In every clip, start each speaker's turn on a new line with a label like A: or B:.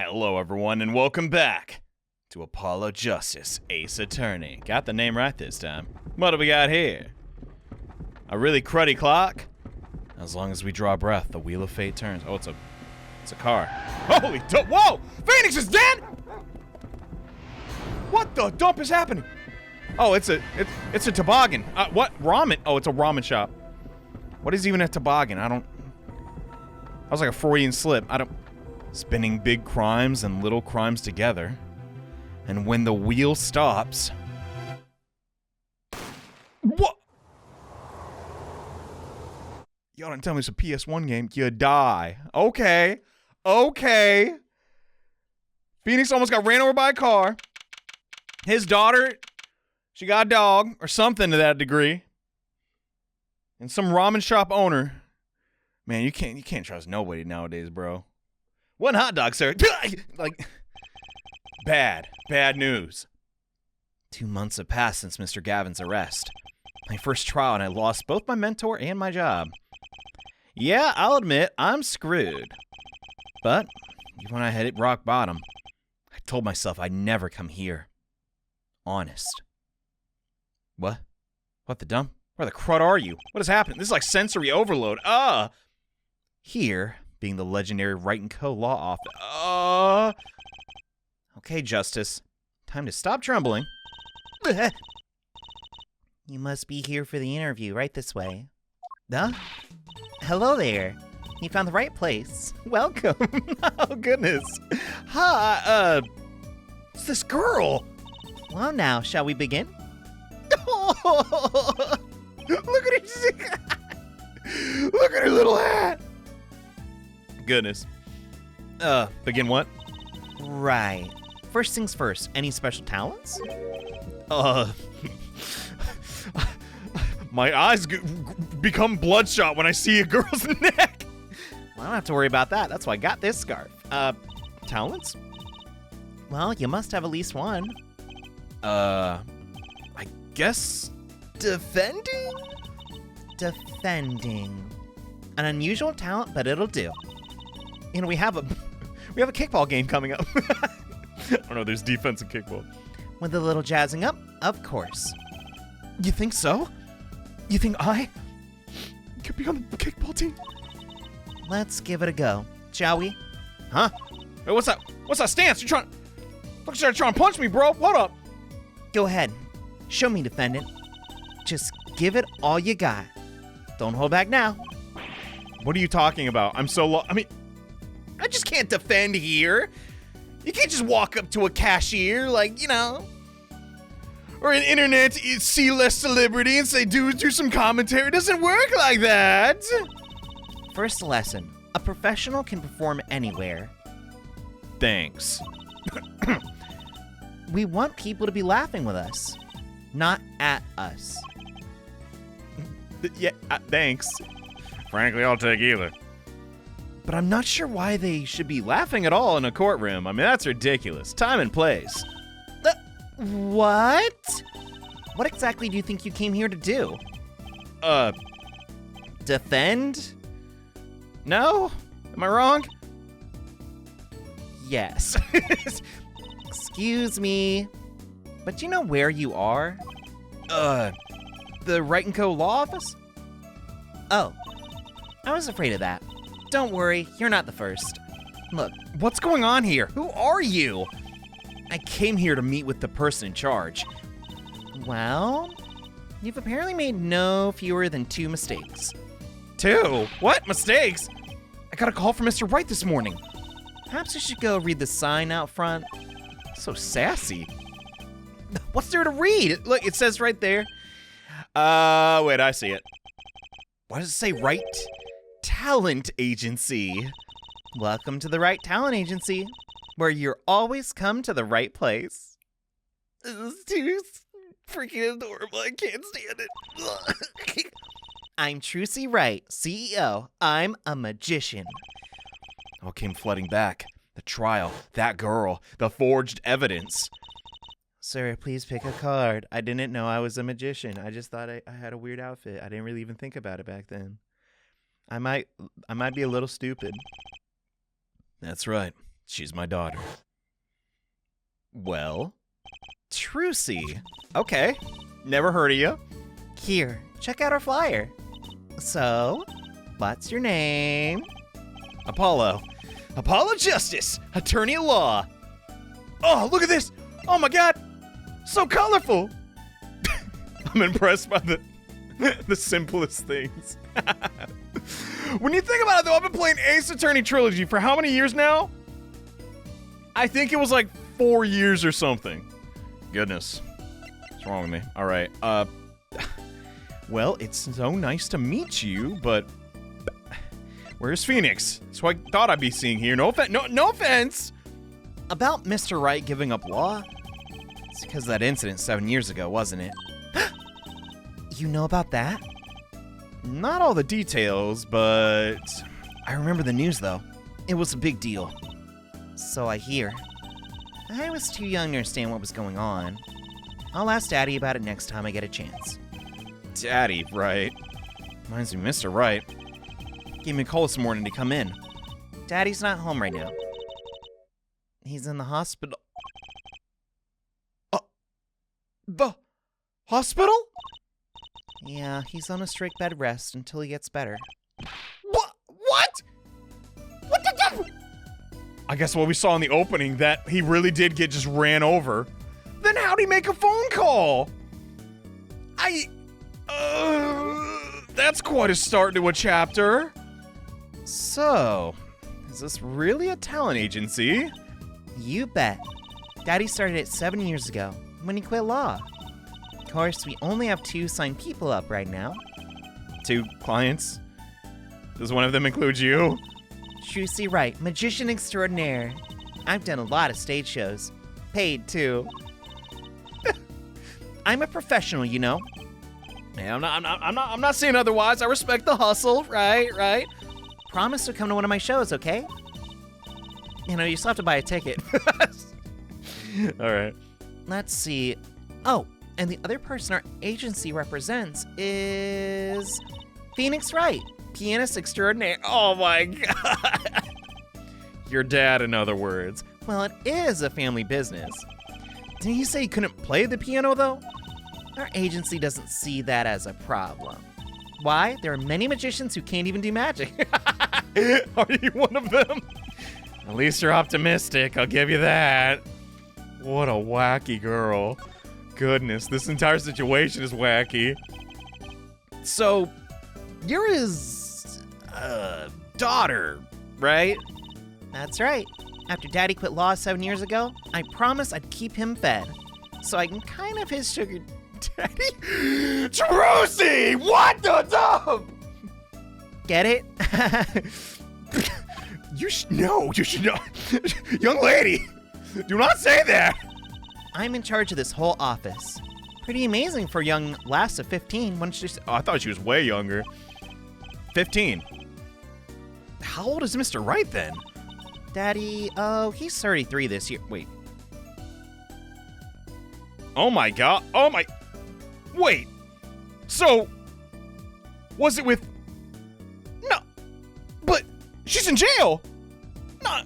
A: Hello, everyone, and welcome back to Apollo Justice, Ace Attorney. Got the name right this time. What do we got here? A really cruddy clock? As long as we draw breath, the wheel of fate turns. Oh, it's a car. Holy whoa! Phoenix is dead? What the dump is happening? Oh, it's a toboggan. What? Ramen? Oh, it's a ramen shop. What is even a toboggan? That was like a Freudian slip. Spinning big crimes and little crimes together. And when the wheel stops... What? Y'all didn't tell me it's a PS1 game. You die. Okay. Phoenix almost got ran over by a car. His daughter, she got a dog, or something to that degree. And some ramen shop owner. Man, you can't trust nobody nowadays, bro. One hot dog, sir. Like, bad news. 2 months have passed since Mr. Gavin's arrest. My first trial, and I lost both my mentor and my job. Yeah, I'll admit, I'm screwed. But, even when I hit rock bottom, I told myself I'd never come here. Honest. What? What the dump? Where the crud are you? What is happening? This is like sensory overload. Here, being the legendary Wright Co law office. Okay, Justice. Time to stop trembling.
B: You must be here for the interview, right this way. Huh? Hello there. You found the right place. Welcome.
A: Oh, goodness. Hi, it's this girl.
B: Well, now, shall we begin?
A: Oh, look at her. Look at her little hat. Goodness. Begin what?
B: Right. First things first, any special talents?
A: My eyes become bloodshot when I see a girl's neck.
B: Well, I don't have to worry about that. That's why I got this scarf.
A: Talents?
B: Well, you must have at least one.
A: I guess defending?
B: Defending. An unusual talent, but it'll do.
A: You know, we have a kickball game coming up. I don't know, there's defense in kickball.
B: With a little jazzing up, of course.
A: You think so? You think I could be on the kickball team?
B: Let's give it a go, shall we?
A: Huh? Hey, what's that? What's that stance? You're trying to punch me, bro. What up?
B: Go ahead. Show me, defendant. Just give it all you got. Don't hold back now.
A: What are you talking about? I'm so lost. I mean, I just can't defend here. You can't just walk up to a cashier like, you know, or an internet C-list celebrity and say, do some commentary. It doesn't work like that.
B: First lesson. A professional can perform anywhere.
A: Thanks.
B: We want people to be laughing with us, not at us.
A: Yeah, thanks. Frankly, I'll take either. But I'm not sure why they should be laughing at all in a courtroom. I mean, that's ridiculous. Time and place.
B: What? What exactly do you think you came here to do? Defend?
A: No? Am I wrong?
B: Yes. Excuse me. But you know where you are?
A: The Wright Co law office?
B: Oh, I was afraid of that. Don't worry, you're not the first. Look,
A: what's going on here? Who are you? I came here to meet with the person in charge.
B: Well, you've apparently made no fewer than 2 mistakes.
A: 2? What? Mistakes? I got a call from Mr. Wright this morning.
B: Perhaps you should go read the sign out front.
A: So sassy. What's there to read? Look, it says right there. Wait, I see it. Why does it say Wright Talent Agency?
B: Welcome to the Wright Talent Agency, where you're always come to the right place.
A: This is too freaking adorable. I can't stand it.
B: I'm Trucy Wright, CEO. I'm a magician.
A: All came flooding back. The trial, that girl, the forged evidence.
B: Sir, please pick a card. I didn't know I was a magician. I just thought I had a weird outfit. I didn't really even think about it back then. I might be a little stupid.
A: That's right. She's my daughter. Well, Trucy. Okay, never heard of you.
B: Here, check out our flyer. So, what's your name?
A: Apollo. Apollo Justice, attorney at law. Oh, look at this. Oh my God, so colorful. I'm impressed by the simplest things. When you think about it, though, I've been playing Ace Attorney Trilogy for how many years now? I think it was like 4 years or something. Goodness. What's wrong with me? All right. Well, it's so nice to meet you, but where's Phoenix? That's what I thought I'd be seeing here. No offense. About Mr. Wright giving up law? It's because of that incident 7 years ago, wasn't it?
B: You know about that?
A: Not all the details, but I remember the news, though. It was a big deal.
B: So I hear. I was too young to understand what was going on. I'll ask Daddy about it next time I get a chance.
A: Daddy, right? Reminds me, Mr. Wright gave me a call this morning to come in.
B: Daddy's not home right now. He's in the hospital.
A: The hospital?
B: Yeah, he's on a straight bed rest until he gets better.
A: What? What the? I guess what we saw in the opening, that he really did get just ran over. Then how'd he make a phone call? That's quite a start to a chapter. So, is this really a talent agency?
B: You bet. Daddy started it 7 years ago, when he quit law. Of course, we only have 2 signed people up right now.
A: 2 clients? Does one of them include you?
B: Trucy Wright, magician extraordinaire. I've done a lot of stage shows. Paid, too. I'm a professional, you know.
A: Yeah, I'm not saying otherwise. I respect the hustle, right?
B: Promise to come to one of my shows, okay? You know, you still have to buy a ticket.
A: All right.
B: Let's see. Oh, and the other person our agency represents is Phoenix Wright, pianist extraordinaire.
A: Oh my God. Your dad, in other words.
B: Well, it is a family business. Didn't you say you couldn't play the piano, though? Our agency doesn't see that as a problem. Why? There are many magicians who can't even do magic.
A: Are you one of them? At least you're optimistic, I'll give you that. What a wacky girl. Goodness, this entire situation is wacky. So, you're his daughter, right?
B: That's right. After Daddy quit law 7 years ago, I promised I'd keep him fed. So I can kind of his sugar daddy.
A: Trucy! What the dub?
B: Get it?
A: You should not. Young lady, do not say that.
B: I'm in charge of this whole office. Pretty amazing for a young lass of 15. When she...
A: Oh, I thought she was way younger. 15. How old is Mr. Wright then?
B: Daddy, he's 33 this year. Wait.
A: Oh my God. Oh my. Wait. So, was it with... No. But she's in jail. No.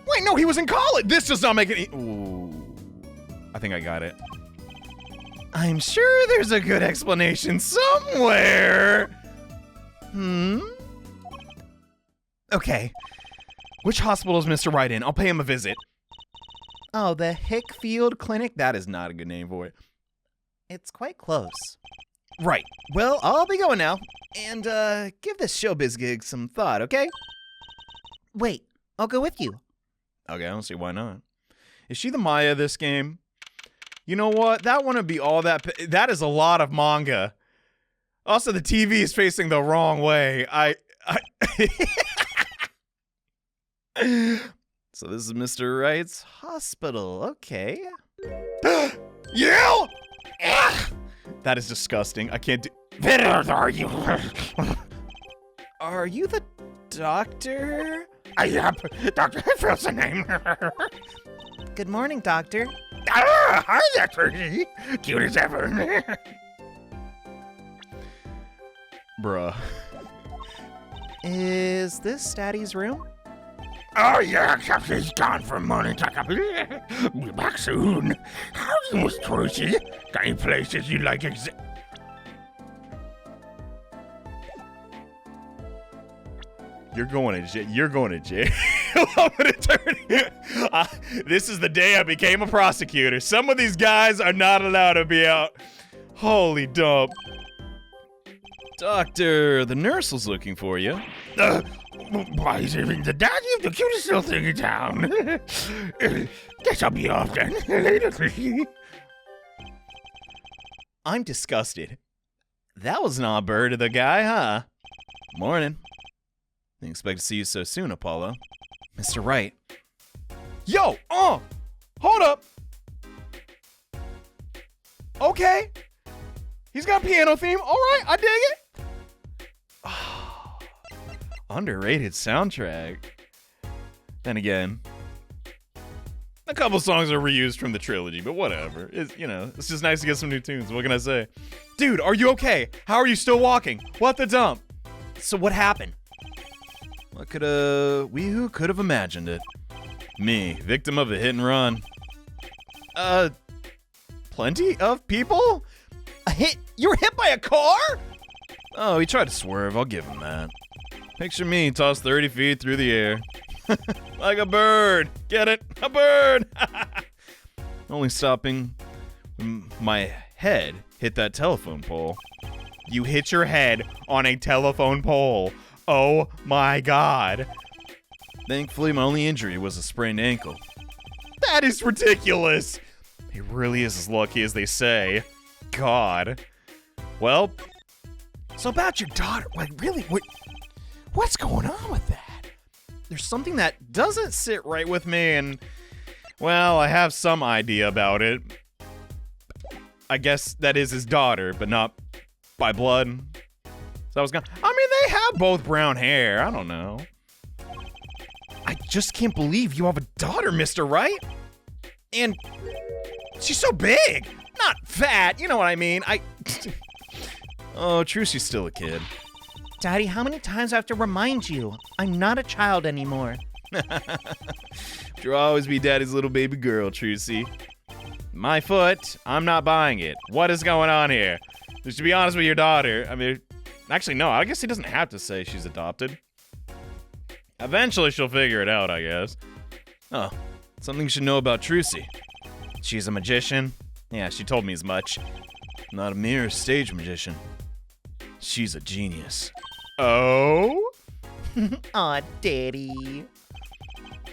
A: Wait, no, he was in college. This does not make any... Ooh. I think I got it. I'm sure there's a good explanation somewhere. Okay. Which hospital is Mr. Wright in? I'll pay him a visit.
B: Oh, the
A: Hickfield Clinic? That is not a good name for it.
B: It's quite close.
A: Right. Well, I'll be going now. And, give this showbiz gig some thought, okay?
B: Wait, I'll go with you.
A: Okay, I don't see why not. Is she the Maya of this game? You know what? That wouldn't be all that... That is a lot of manga. Also, the TV is facing the wrong way. So this is Mr. Wright's hospital. Okay. You! That is disgusting. I can't do... Are you? Are you the doctor? I am. Dr. Hickfield's the name.
B: Good morning, Doctor.
A: Hi there, pretty. Cute as ever. Bruh.
B: Is this Daddy's room?
C: Oh, yeah, Captain's gone for money. Be back soon. Howdy, Miss Trucy. Got any places you like
A: You're going to jail. You're going to jail. I'm an attorney. This is the day I became a prosecutor. Some of these guys are not allowed to be out. Holy dump. Doctor, the nurse was looking for you.
C: Why is even the daddy of the cutest little thing in town? Guess I'll be off then. Later, Trucy.
A: I'm disgusted. That was not a bird of the guy, huh? Morning. Didn't expect to see you so soon, Apollo. Mr. Wright. Yo, hold up. Okay. He's got a piano theme. All right, I dig it. Underrated soundtrack. Then again, a couple songs are reused from the trilogy, but whatever. It's just nice to get some new tunes. What can I say? Dude, are you okay? How are you still walking? What the dump?
B: So what happened?
A: Who could have imagined it? Me, victim of a hit and run. Plenty of people?
B: A hit? You were hit by a car?
A: Oh, he tried to swerve. I'll give him that. Picture me tossed 30 feet through the air. Like a bird. Get it? A bird! Only stopping when my head hit that telephone pole. You hit your head on a telephone pole. Oh my god. Thankfully, my only injury was a sprained ankle. That is ridiculous. He really is as lucky as they say. God. Well, so about your daughter, really, what's going on with that? There's something that doesn't sit right with me, and, well, I have some idea about it. I guess that is his daughter, but not by blood. So I was going, they have both brown hair. I don't know. I just can't believe you have a daughter, Mr. Wright. And she's so big. Not fat, you know what I mean. Oh, Trucy's still a kid.
B: Daddy, how many times do I have to remind you? I'm not a child anymore.
A: You'll always be Daddy's little baby girl, Trucy. My foot, I'm not buying it. What is going on here? Just to be honest with your daughter, actually, no, I guess he doesn't have to say she's adopted. Eventually, she'll figure it out, I guess. Oh, something you should know about Trucy. She's a magician. Yeah, she told me as much. Not a mere stage magician. She's a genius. Oh?
B: Aw, Daddy.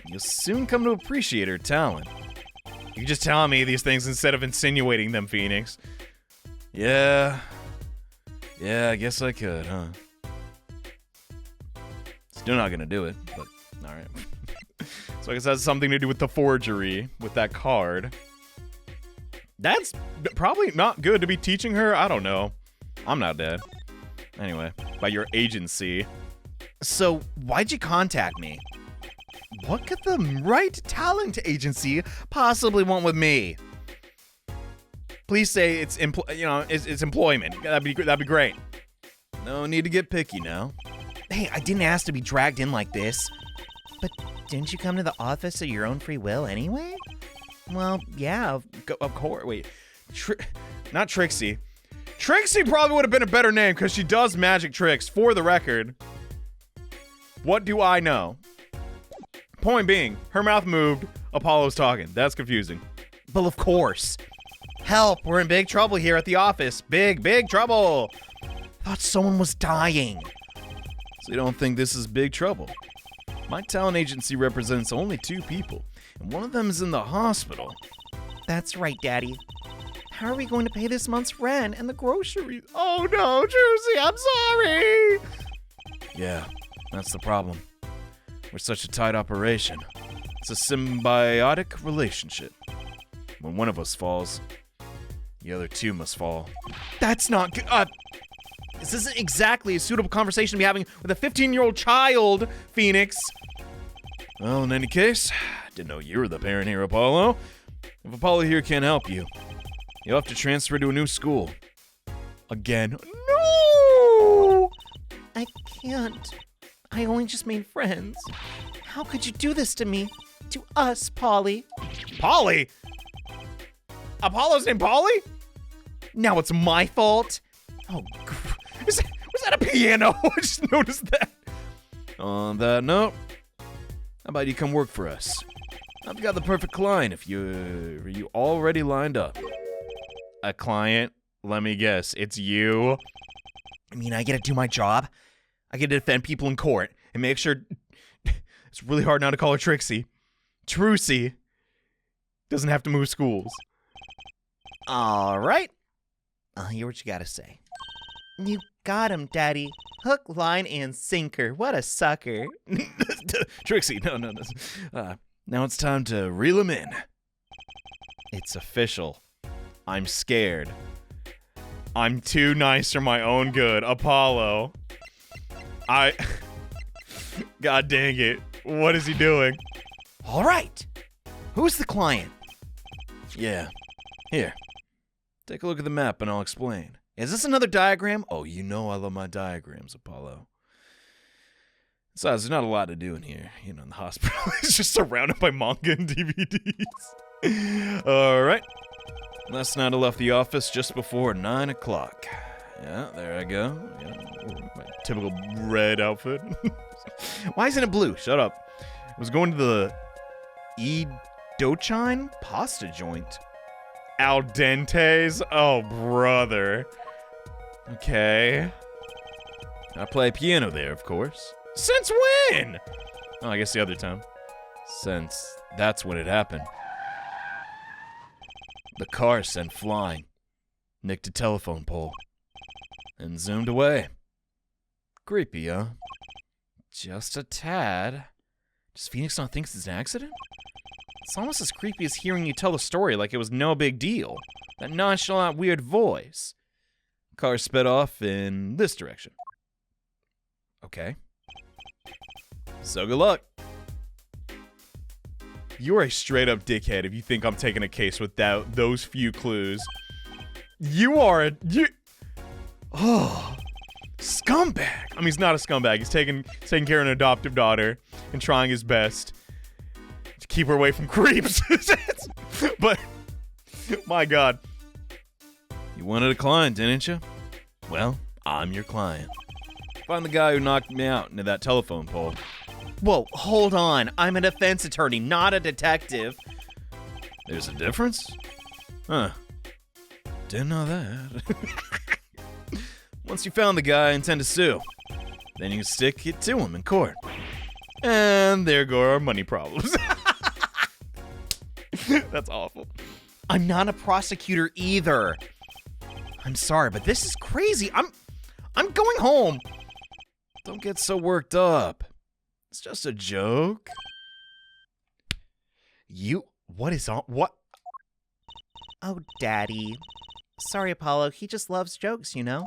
A: You'll soon come to appreciate her talent. You just tell me these things instead of insinuating them, Phoenix. Yeah, I guess I could, huh? Still not gonna do it, but alright. So I guess that's something to do with the forgery, with that card. That's probably not good to be teaching her. I don't know. I'm not dead. Anyway, by your agency.
B: So, why'd you contact me?
A: What could the Wright Talent Agency possibly want with me? Please say it's employment. That'd be great. No need to get picky now.
B: Hey, I didn't ask to be dragged in like this. But didn't you come to the office of your own free will anyway? Well, yeah,
A: of course. Wait, not Trixie. Trixie probably would have been a better name because she does magic tricks, for the record. What do I know? Point being, her mouth moved, Apollo's talking. That's confusing.
B: Well, of course. Help, we're in big trouble here at the office. Big trouble. Thought someone was dying.
A: So you don't think this is big trouble? My talent agency represents only 2 people, and one of them is in the hospital.
B: That's right, Daddy. How are we going to pay this month's rent and the groceries?
A: Oh no, Trucy, I'm sorry! Yeah, that's the problem. We're such a tight operation. It's a symbiotic relationship. When one of us falls, the other 2 must fall.
B: That's not good. This isn't exactly a suitable conversation to be having with a 15-year-old child, Phoenix.
A: Well, in any case, I didn't know you were the parent here, Apollo. If Apollo here can't help you, you'll have to transfer to a new school. Again.
B: No! I can't. I only just made friends. How could you do this to me? To us, Polly.
A: Polly? Apollo's named Polly?
B: Now it's my fault?
A: Oh, was that a piano? I just noticed that. On that note, how about you come work for us? I've got the perfect client if you already lined up. A client? Let me guess, it's you?
B: I mean, I get to do my job. I get to defend people in court
A: And make sure, it's really hard not to call her Trixie. Trucy doesn't have to move schools.
B: All right. I'll hear what you gotta say. You got him, Daddy. Hook, line, and sinker. What a sucker.
A: Trixie, no. Now it's time to reel him in. It's official. I'm scared. I'm too nice for my own good. Apollo. God dang it. What is he doing?
B: All right. Who's the client?
A: Yeah. Here. Take a look at the map and I'll explain. Is this another diagram? Oh, you know I love my diagrams, Apollo. Besides, there's not a lot to do in here. You know, the hospital is just surrounded by manga and DVDs. Alright. Last night I left the office just before 9 o'clock. Yeah, there I go. Yeah, my typical red outfit. Why isn't it blue? Shut up. I was going to the Dochine pasta joint. Al dente's? Oh, brother. Okay. I play piano there, of course. Since when? Oh, I guess the other time. Since that's when it happened. The car sent flying, nicked a telephone pole, and zoomed away. Creepy, huh? Just a tad. Does Phoenix not think it's an accident? It's almost as creepy as hearing you tell the story like it was no big deal. That nonchalant, weird voice. Car sped off in this direction. Okay. So good luck. You're a straight up dickhead if you think I'm taking a case without those few clues. You are oh, scumbag. I mean, he's not a scumbag. He's taking care of an adoptive daughter and trying his best to keep her away from creeps. But, my God. You wanted a client, didn't you? Well, I'm your client. Find the guy who knocked me out into that telephone pole.
B: Whoa, hold on. I'm a defense attorney, not a detective.
A: There's a difference? Huh. Didn't know that. Once you found the guy, I intend to sue. Then you can stick it to him in court. And there go our money problems. That's awful.
B: I'm not a prosecutor either. I'm sorry, but this is crazy. I'm going home.
A: Don't get so worked up. It's just a joke.
B: What? Oh, Daddy. Sorry, Apollo. He just loves jokes, you know?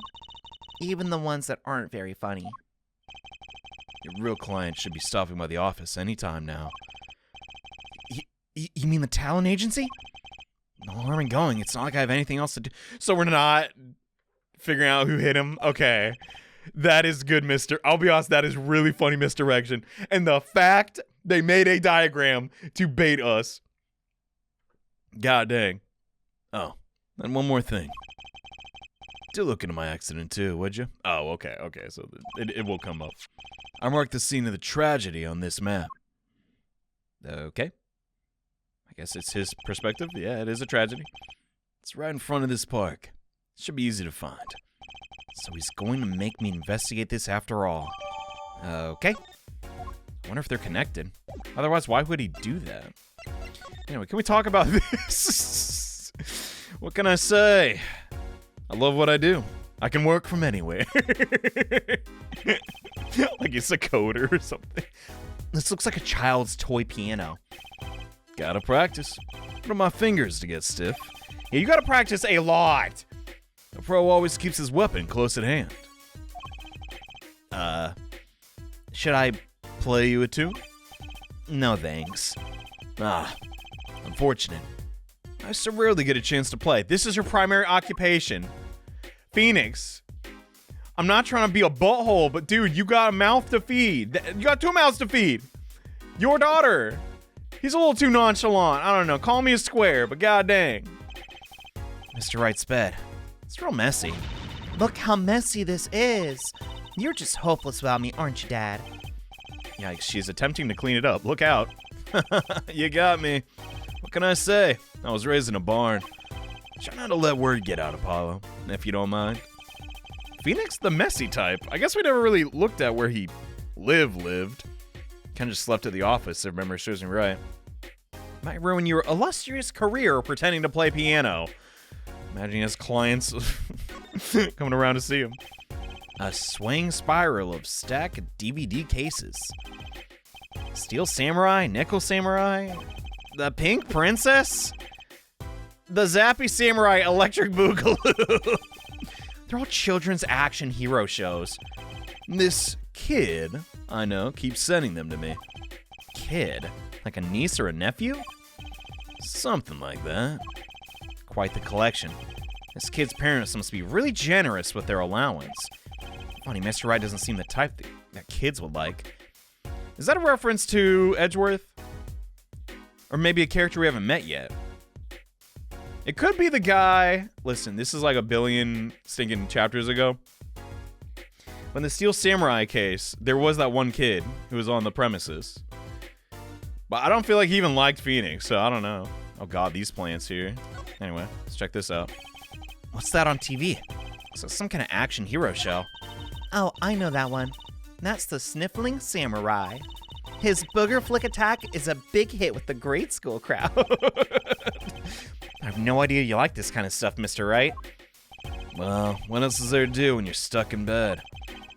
B: Even the ones that aren't very funny.
A: Your real client should be stopping by the office anytime now.
B: You mean the talent agency?
A: No harm in going. It's not like I have anything else to do. So we're not figuring out who hit him? Okay. That is good, mister. I'll be honest, that is really funny misdirection. And the fact they made a diagram to bait us. God dang. Oh, and one more thing. Do look into my accident too, would you? Oh, okay. So it will come up. I marked the scene of the tragedy on this map. Okay. I guess it's his perspective. Yeah, it is a tragedy. It's right in front of this park. It should be easy to find. So he's going to make me investigate this after all. Okay. I wonder if they're connected. Otherwise, why would he do that? Anyway, can we talk about this? What can I say? I love what I do. I can work from anywhere. Like it's a coder or something.
B: This looks like a child's toy piano.
A: Gotta practice. Put on my fingers to get stiff. Yeah, you gotta practice a lot. A pro always keeps his weapon close at hand.
B: Should I
A: Play you a tune?
B: No, thanks.
A: Unfortunate. I so rarely get a chance to play. This is her primary occupation. Phoenix. I'm not trying to be a butthole, but dude, you got a mouth to feed. You got 2 mouths to feed. Your daughter. He's a little too nonchalant. I don't know. Call me a square, but god dang.
B: Mr. Wright's bed. It's real messy. Look how messy this is. You're just hopeless without me, aren't you, Dad?
A: Yikes, she's attempting to clean it up. Look out. You got me. What can I say? I was raised in a barn. Try not to let word get out, Apollo, if you don't mind. Phoenix the messy type. I guess we never really looked at where he lived. Kind of just slept at the office, if memory serves me right. Might ruin your illustrious career pretending to play piano. Imagine he has clients coming around to see him. A swaying spiral of stack DVD cases. Steel Samurai, Nickel Samurai, the Pink Princess, the Zappy Samurai Electric Boogaloo. They're all children's action hero shows. This kid, I know, keeps sending them to me. Kid? Like a niece or a nephew? Something like that. Quite the collection. This kid's parents must be really generous with their allowance. Funny, Mr. Wright doesn't seem the type that kids would like. Is that a reference to Edgeworth? Or maybe a character we haven't met yet? It could be the guy... Listen, this is like a billion stinking chapters ago. But in the Steel Samurai case, there was that one kid who was on the premises. But I don't feel like he even liked Phoenix, so I don't know. Oh god, these plants here. Anyway, let's check this out. What's that on TV? So some kind of action hero show.
B: Oh, I know that one. That's the Sniffling Samurai. His booger flick attack is a big hit with the grade school crowd.
A: I have no idea you like this kind of stuff, Mr. Wright. Well, what else is there to do when you're stuck in bed?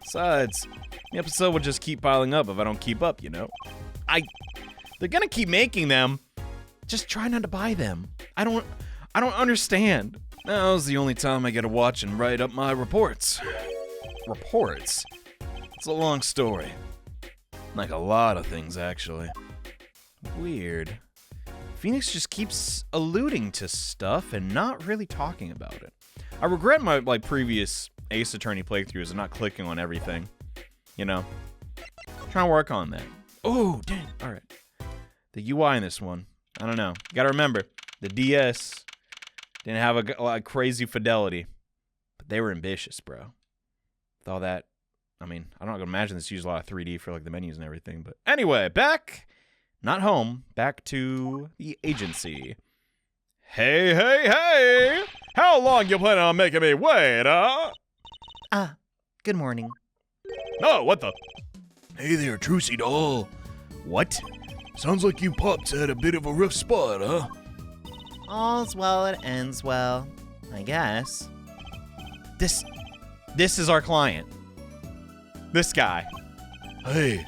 A: Besides, the episode will just keep piling up if I don't keep up, you know? They're gonna keep making them. Just try not to buy them. I don't understand. Now's the only time I get to watch and write up my reports. Reports? It's a long story. Like a lot of things, actually. Weird. Phoenix just keeps alluding to stuff and not really talking about it. I regret my previous Ace Attorney playthroughs and not clicking on everything. You know? Trying to work on that. Oh, dang. All right. The UI in this one, I don't know. You gotta remember, the DS didn't have a crazy fidelity, but they were ambitious, bro. With all that, I mean, I'm not gonna imagine this used a lot of 3D for like the menus and everything, but anyway, back, not home, back to the agency. Hey! How long you planning on making me wait, huh?
B: Good morning.
A: Oh, what the?
C: Hey there, Trucy doll.
A: What?
C: Sounds like you pups had a bit of a rough spot, huh?
B: All's well that ends well, I guess.
A: This is our client. This guy.
C: Hey,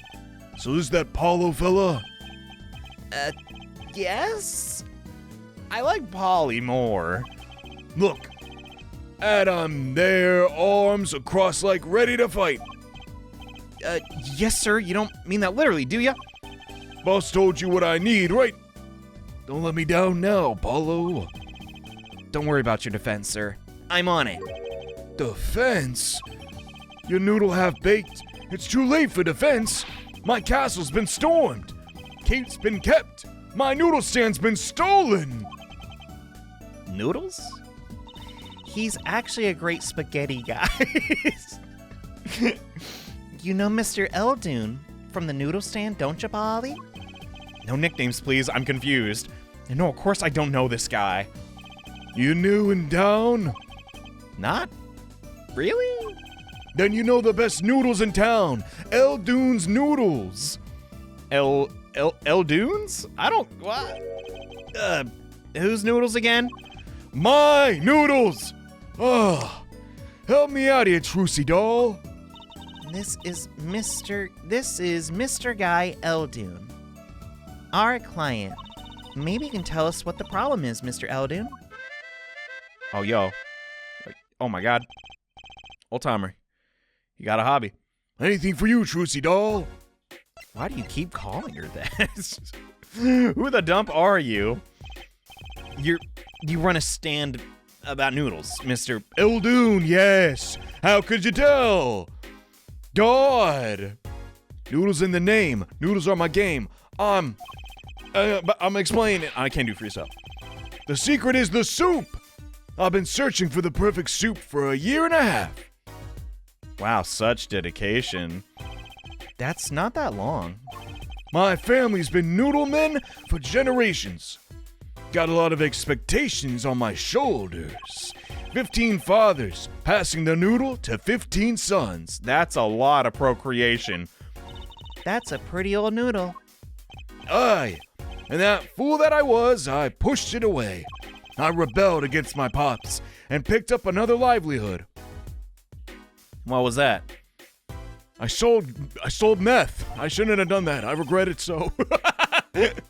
C: so this that Paulo fella?
B: Yes?
A: I like Polly more.
C: Look, Adam there, arms across like ready to fight.
A: Yes, sir. You don't mean that literally, do ya?
C: Boss told you what I need, right? Don't let me down now, Paulo.
A: Don't worry about your defense, sir. I'm on it.
C: Defense? Your noodle half-baked. It's too late for defense. My castle's been stormed. Kate's been kept. My noodle stand's been stolen.
B: Noodles? He's actually a great spaghetti guy. You know Mr. Eldoon from the noodle stand, don't you, Polly?
A: No nicknames, please. I'm confused. And no, of course I don't know this guy.
C: You new in town?
A: Not really?
C: Then you know the best noodles in town. Eldoon's Noodles.
A: Eldoon's? I don't... What? Whose noodles again?
C: My noodles! Oh, help me out here, Trucy doll.
B: This is Mr. Guy Eldoon, our client. Maybe you can tell us what the problem is, Mr. Eldoon.
A: Oh, yo. Oh, my God. Old timer. You got a hobby.
C: Anything for you, Trucy doll.
A: Why do you keep calling her that? Who the dump are you? You run a stand about noodles, Mr.
C: Eldoon, yes. How could you tell? God. Noodles in the name. Noodles are my game. I'm explaining. I can't do freestyle. The secret is the soup. I've been searching for the perfect soup for a year and a half.
A: Wow, such dedication.
B: That's not that long.
C: My family's been noodle men for generations. Got a lot of expectations on my shoulders. 15 fathers passing the noodle to 15 sons.
A: That's a lot of procreation.
B: That's a pretty old noodle.
C: Aye, and that fool that I was, I pushed it away. I rebelled against my pops and picked up another livelihood.
A: What was that?
C: I sold meth. I shouldn't have done that. I regret it so. That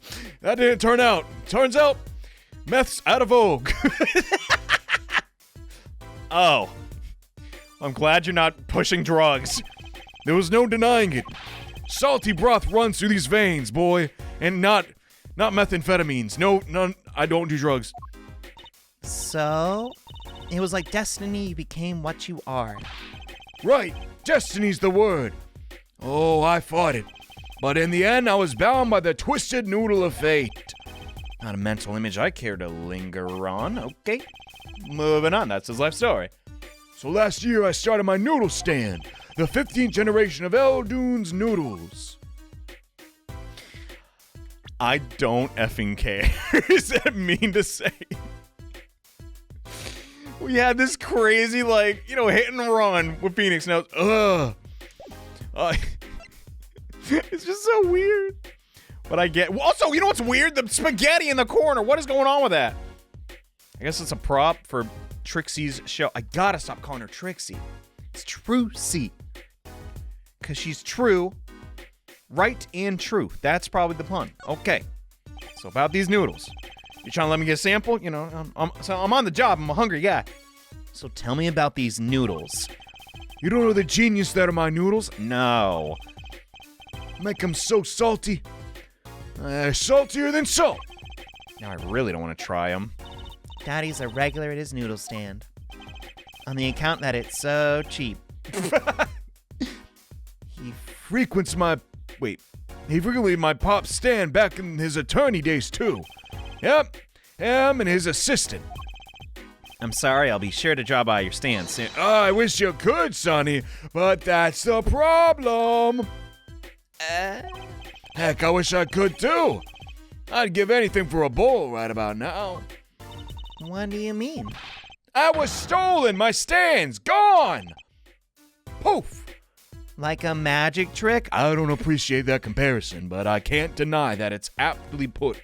C: didn't turn out. Turns out, meth's out of vogue.
A: Oh. I'm glad you're not pushing drugs.
C: There was no denying it. Salty broth runs through these veins, boy, and not methamphetamines. No, none. I don't do drugs.
B: So, it was like destiny, you became what you are.
C: Right, destiny's the word. Oh, I fought it. But in the end, I was bound by the twisted noodle of fate.
A: Not a mental image I care to linger on. Okay. Moving on. That's his life story.
C: So last year, I started my noodle stand, the 15th generation of Eldoon's noodles.
A: I don't effing care. Is that mean to say? We had this crazy, hit and run with Phoenix. Now, it's just so weird. But I get. Also, you know what's weird? The spaghetti in the corner. What is going on with that? I guess it's a prop for Trixie's show. I gotta stop calling her Trixie. It's Trucy. Because she's true, right, and true. That's probably the pun. Okay. So about these noodles. You trying to let me get a sample? You know, I'm on the job. I'm a hungry guy.
B: So tell me about these noodles.
C: You don't know the genius that are my noodles?
A: No.
C: Make them so salty. Saltier than salt.
A: Now I really don't want to try them.
B: Daddy's a regular at his noodle stand. On the account that it's so cheap.
C: He frequently my pop's stand back in his attorney days too. Yep, him and his assistant.
A: I'm sorry, I'll be sure to drop by your stand soon.
C: I wish you could, Sonny, but that's the problem. Heck, I wish I could too. I'd give anything for a bowl right about now.
B: What do you mean?
C: I was stolen. My stand's gone. Poof.
B: Like a magic trick?
C: I don't appreciate that comparison, but I can't deny that it's aptly put.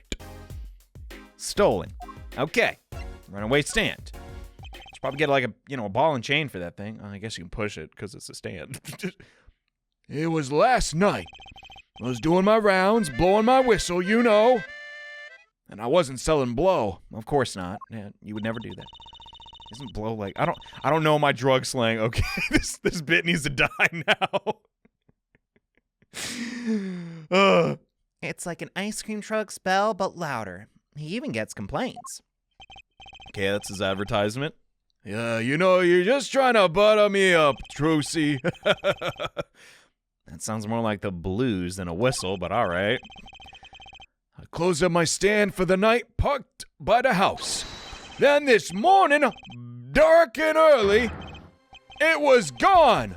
A: Stolen. Okay. Runaway stand. Should probably get a ball and chain for that thing. I guess you can push it because it's a stand.
C: It was last night. I was doing my rounds, blowing my whistle, you know. And I wasn't selling blow.
A: Of course not. Yeah, you would never do that. Isn't blow I don't know my drug slang. Okay, this bit needs to die now.
B: It's like an ice cream truck spell, but louder. He even gets complaints.
A: Okay, that's his advertisement.
C: Yeah, you know, you're just trying to butter me up, Trucy.
A: That sounds more like the blues than a whistle, but all right.
C: I closed up my stand for the night, parked by the house. Then this morning, dark and early, it was gone.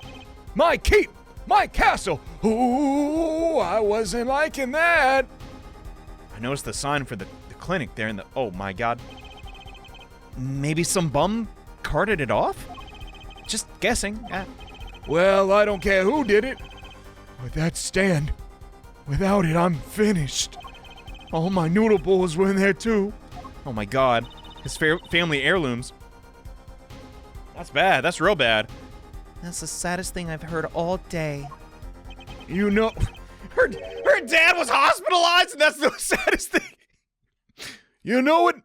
C: My keep, my castle. Ooh, I wasn't liking that.
A: I noticed the sign for the clinic there in the... Oh, my God. Maybe some bum carted it off? Just guessing.
C: Well, I don't care who did it. With that stand, without it, I'm finished. All my noodle bowls were in there, too.
A: Oh, my God. His family heirlooms. That's bad. That's real bad.
B: That's the saddest thing I've heard all day.
C: You know...
A: Her dad was hospitalized, and that's the saddest thing.
C: You know it?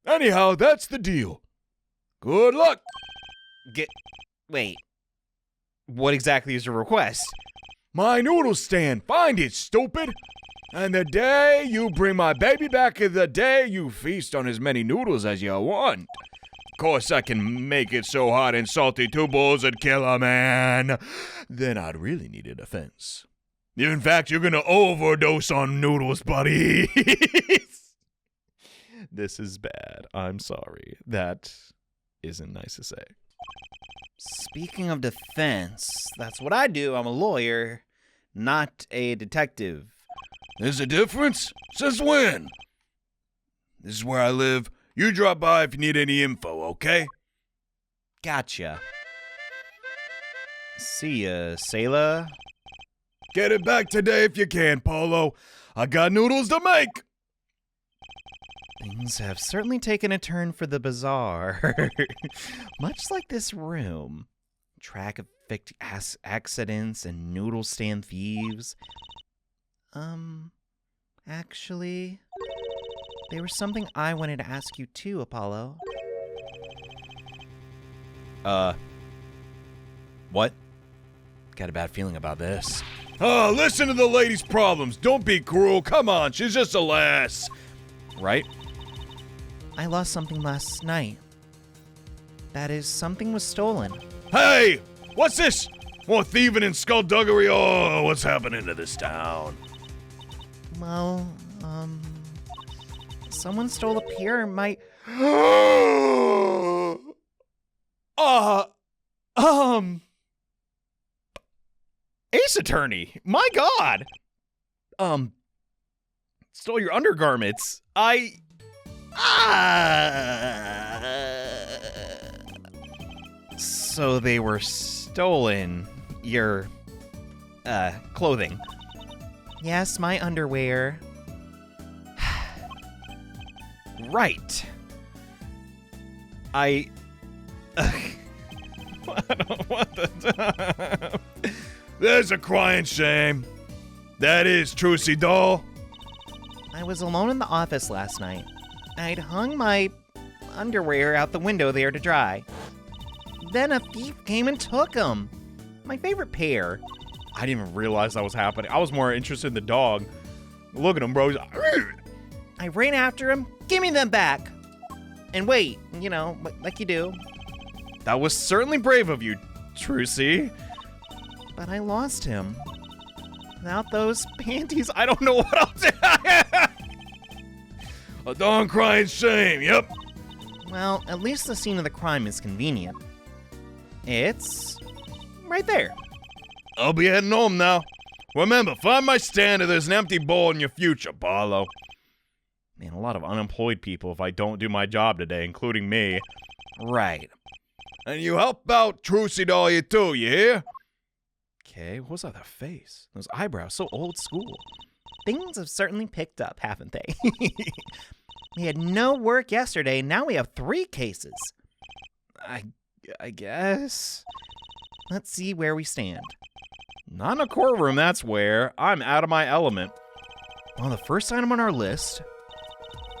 C: Anyhow, that's the deal. Good luck.
B: Wait.
A: What exactly is your request?
C: My noodle stand. Find it, stupid. And the day you bring my baby back is the day you feast on as many noodles as you want. Of course, I can make it so hot and salty 2 bowls would kill a man. Then I'd really need a defense. In fact, you're gonna overdose on noodles, buddy.
A: This is bad. I'm sorry. That isn't nice to say.
B: Speaking of defense, that's what I do. I'm a lawyer, not a detective.
C: There's a difference? Since when? This is where I live. You drop by if you need any info, okay?
B: Gotcha. See ya, sailor.
C: Get it back today if you can, Paulo. I got noodles to make.
B: Things have certainly taken a turn for the bizarre. Much like this room. Traffic accidents and noodle stand thieves. Actually, there was something I wanted to ask you too, Apollo.
A: What? Got a bad feeling about this.
C: Oh, listen to the lady's problems. Don't be cruel. Come on, she's just a lass.
A: Right?
B: I lost something last night. That is, something was stolen.
C: Hey, what's this? More thieving and skullduggery? Oh, what's happening to this town?
B: Well, someone stole a pier.
A: Ace Attorney! My God! Stole your undergarments. So they were stolen. Your, clothing.
B: Yes, my underwear.
A: Right. What the
C: There's a crying shame. That is Trucy doll.
B: I was alone in the office last night. I'd hung my underwear out the window there to dry. Then a thief came and took them. My favorite pair.
A: I didn't even realize that was happening. I was more interested in the dog. Look at him, bro. He's
B: I ran after him. Give me them back. And wait, like you do.
A: That was certainly brave of you, Trucy.
B: But I lost him. Without those
A: Panties, I don't know what else.
C: A darn crying shame, yep.
B: Well, at least the scene of the crime is convenient. It's right there.
C: I'll be heading home now. Remember, find my stand if there's an empty bowl in your future, Barlow.
A: Man, a lot of unemployed people if I don't do my job today, including me.
B: Right.
C: And you help out Trucy doll you too, you hear?
A: Okay, what's that face? Those eyebrows, so old school.
B: Things have certainly picked up, haven't they? We had no work yesterday, now we have 3 cases.
A: I guess.
B: Let's see where we stand.
A: Not in a courtroom, that's where. I'm out of my element.
B: Well, the first item on our list,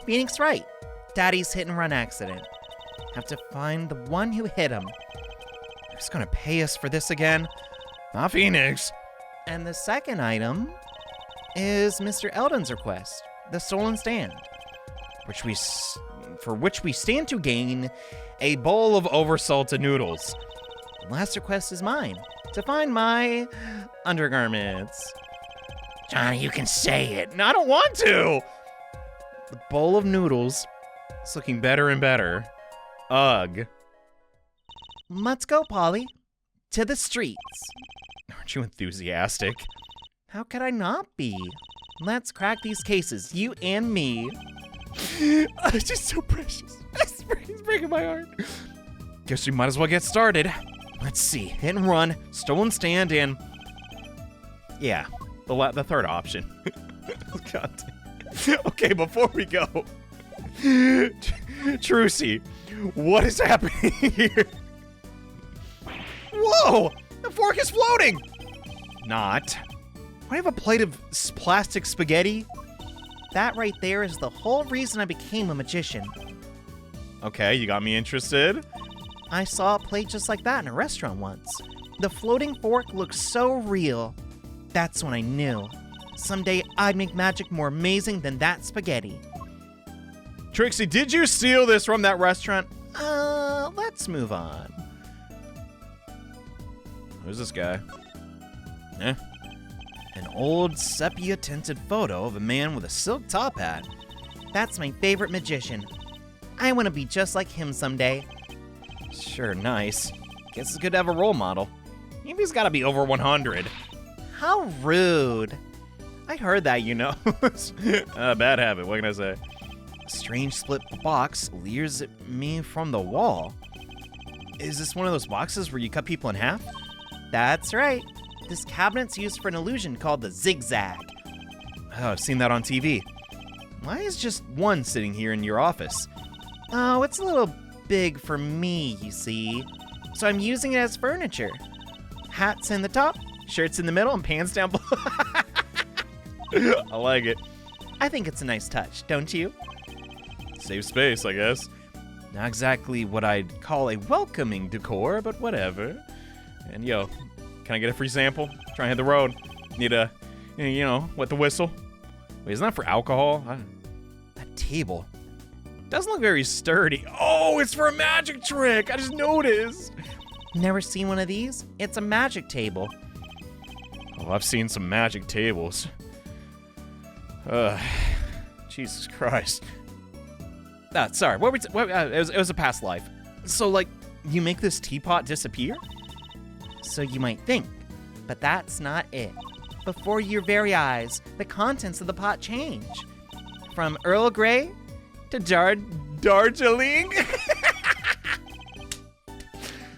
B: Phoenix Wright, Daddy's hit and run accident. Have to find the one who hit him.
A: Who's gonna pay us for this again? Not Phoenix.
B: And the second item is Mr. Eldon's request, the stolen stand,
A: For which we stand to gain a bowl of oversalted noodles.
B: The last request is mine, to find my undergarments.
A: Johnny, you can say it. No, I don't want to. The bowl of noodles is looking better and better. Ugh.
B: Let's go, Polly. To the streets.
A: Aren't you enthusiastic?
B: How could I not be? Let's crack these cases, you and me.
A: It's just so precious. It's breaking my heart. Guess we might as well get started. Let's see. Hit and run, stolen stand, and... yeah, the third option. God damn. Okay, before we go... Trucy, what is happening here? Whoa! The fork is floating! Not. Do I have a plate of plastic spaghetti?
B: That right there is the whole reason I became a magician.
A: Okay, you got me interested.
B: I saw a plate just like that in a restaurant once. The floating fork looked so real. That's when I knew. Someday I'd make magic more amazing than that spaghetti.
A: Trixie, did you steal this from that restaurant?
B: Let's move on.
A: Who's this guy? Eh?
B: An old sepia-tinted photo of a man with a silk top hat. That's my favorite magician. I want to be just like him someday.
A: Sure, nice. Guess it's good to have a role model. Maybe he's got to be over 100.
B: How rude.
A: I heard that, you know. Bad habit, what can I say?
B: A strange split box leers at me from the wall.
A: Is this one of those boxes where you cut people in half?
B: That's right. This cabinet's used for an illusion called the zigzag.
A: Oh, I've seen that on TV. Why is just one sitting here in your office?
B: Oh, it's a little big for me, you see. So I'm using it as furniture. Hats in the top, shirts in the middle, and pants down below.
A: I like it.
B: I think it's a nice touch, don't you?
A: Save space, I guess. Not exactly what I'd call a welcoming decor, but whatever. And yo, can I get a free sample? Try and hit the road. Need a, you know, wet the whistle. Wait, isn't that for alcohol? That table doesn't look very sturdy. Oh, it's for a magic trick. I just noticed.
B: Never seen one of these? It's a magic table.
A: Oh, I've seen some magic tables. Jesus Christ. Sorry. It was a past life. So, like, you make this teapot disappear?
B: So you might think, but that's not it. Before your very eyes, the contents of the pot change. From Earl Grey to
A: Darjeeling?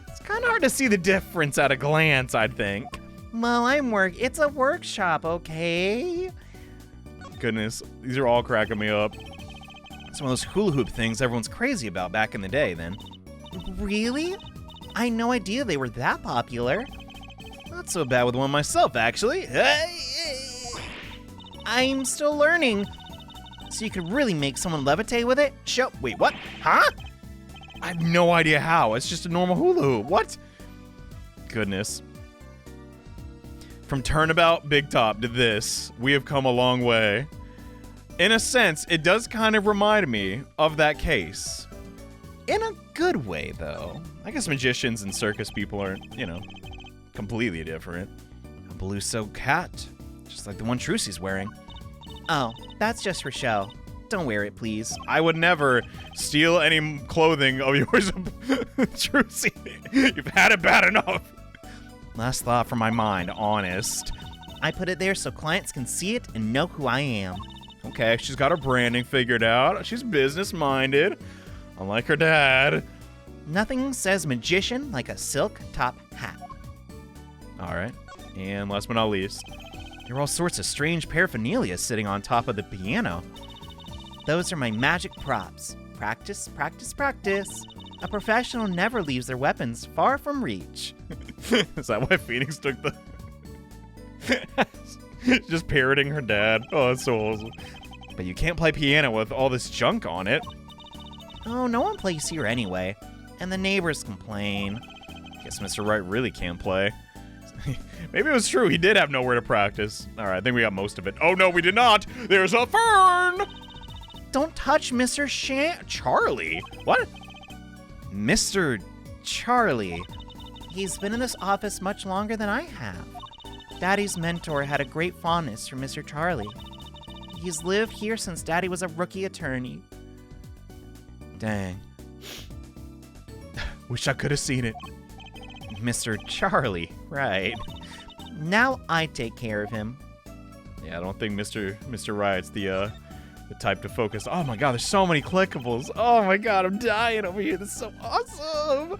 A: It's kind of hard to see the difference at a glance, I'd think.
B: Well, it's a workshop, okay?
A: Goodness, these are all cracking me up. Some of those hula hoop things everyone's crazy about back in the day, then.
B: Really? I had no idea they were that popular.
A: Not so bad with one myself, actually.
B: I'm still learning. So you could really make someone levitate with it?
A: Wait, what? Huh? I have no idea how. It's just a normal hula hoop. What? Goodness. From turnabout big top to this, we have come a long way. In a sense, it does kind of remind me of that case. In a good way, though. I guess magicians and circus people aren't, you know, completely different. A blue silk hat, just like the one Trucy's wearing.
B: Oh, that's just for show. Don't wear it, please.
A: I would never steal any clothing of yours, Trucy. You've had it bad enough. Last thought from my mind, honest.
B: I put it there so clients can see it and know who I am.
A: Okay, she's got her branding figured out. She's business-minded, unlike her dad.
B: Nothing says magician like a silk top hat.
A: All right, and last but not least, there are all sorts of strange paraphernalia sitting on top of the piano.
B: Those are my magic props. Practice, practice, practice. A professional never leaves their weapons far from reach.
A: Is that why Phoenix took the... Just parroting her dad. Oh, that's so awesome. But you can't play piano with all this junk on it.
B: Oh, no one plays here anyway. And the neighbors complain.
A: Guess Mr. Wright really can't play. Maybe it was true. He did have nowhere to practice. All right, I think we got most of it. Oh, no, we did not. There's a fern.
B: Don't touch Mr.
A: Charlie? What?
B: Mr. Charlie. He's been in this office much longer than I have. Daddy's mentor had a great fondness for Mr. Charlie. He's lived here since Daddy was a rookie attorney.
A: Dang. Wish I could have seen it. Mr. Charlie, right.
B: Now I take care of him.
A: Yeah, I don't think Mr. Wright's the type to focus. Oh my god, there's so many clickables. Oh my god, I'm dying over here. This is so awesome.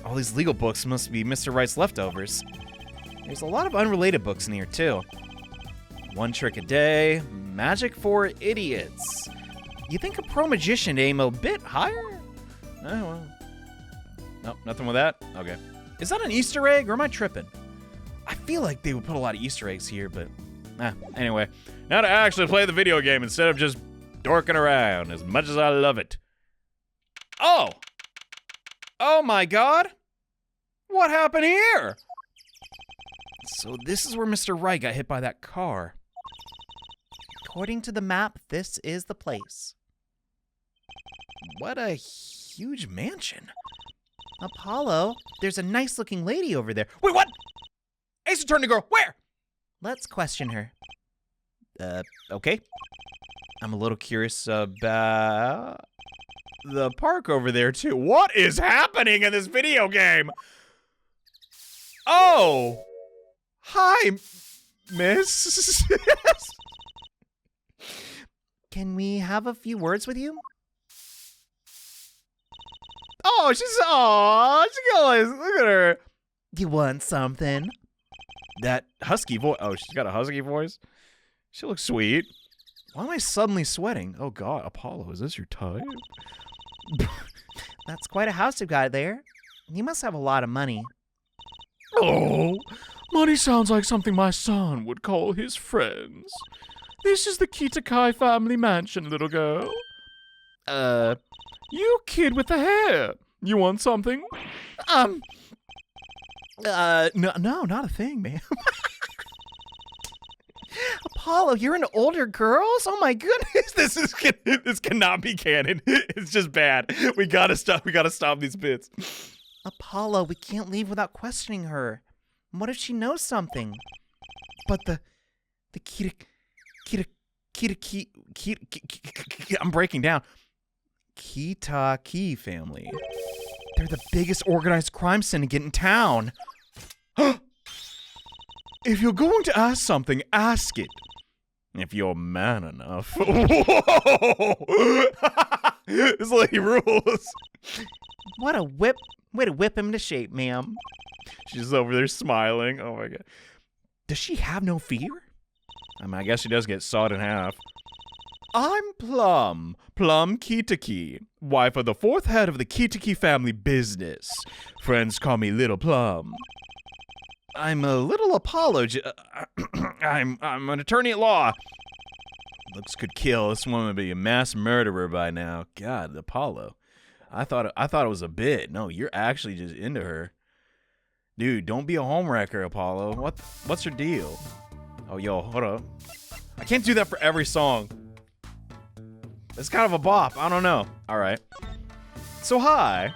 A: All these legal books must be Mr. Wright's leftovers. There's a lot of unrelated books in here, too. One Trick a Day, Magic for Idiots. You think a pro magician aim a bit higher? Oh, well. Nope, nothing with that? Okay. Is that an Easter egg, or am I tripping? I feel like they would put a lot of Easter eggs here, but... anyway. Now to actually play the video game instead of just dorking around, as much as I love it. Oh! Oh my god! What happened here? So this is where Mr. Wright got hit by that car.
B: According to the map, this is the place.
A: What a huge mansion.
B: Apollo, there's a nice-looking lady over there.
A: Wait, what? Ace Attorney girl, where?
B: Let's question her.
A: Okay. I'm a little curious about the park over there, too. What is happening in this video game? Oh! Hi, miss.
B: Can we have a few words with you?
A: Oh, she goes, look at her.
B: You want something?
A: That husky voice. Oh, she's got a husky voice? She looks sweet. Why am I suddenly sweating? Oh, God. Apollo, is this your type?
B: That's quite a house you've got there. You must have a lot of money.
C: Oh, money sounds like something my son would call his friends. This is the Kitakai family mansion, little girl. You kid with the hair. You want something?
A: No, not a thing, man.
B: Apollo, you're into older girls? Oh my goodness.
A: This cannot be canon. It's just bad. We gotta stop these bits.
B: Apollo, we can't leave without questioning her. What if she knows something?
A: But the I'm breaking down. Kitaki family. They're the biggest organized crime syndicate in town. If you're going to ask something, ask it. If you're man enough. This lady rules.
B: What a way to whip him to shape, ma'am.
A: She's over there smiling. Oh my God. Does she have no fear? I mean, I guess she does get sawed in half. I'm Plum Kitaki, wife of the fourth head of the Kitaki family business. Friends call me Little Plum. I'm a little I'm an attorney at law. Looks could kill. This woman would be a mass murderer by now. God, Apollo. I thought it was a bit. No, you're actually just into her. Dude, don't be a homewrecker, Apollo. What's your deal? Oh, yo, hold up. I can't do that for every song. It's kind of a bop. I don't know. All right. So, hi.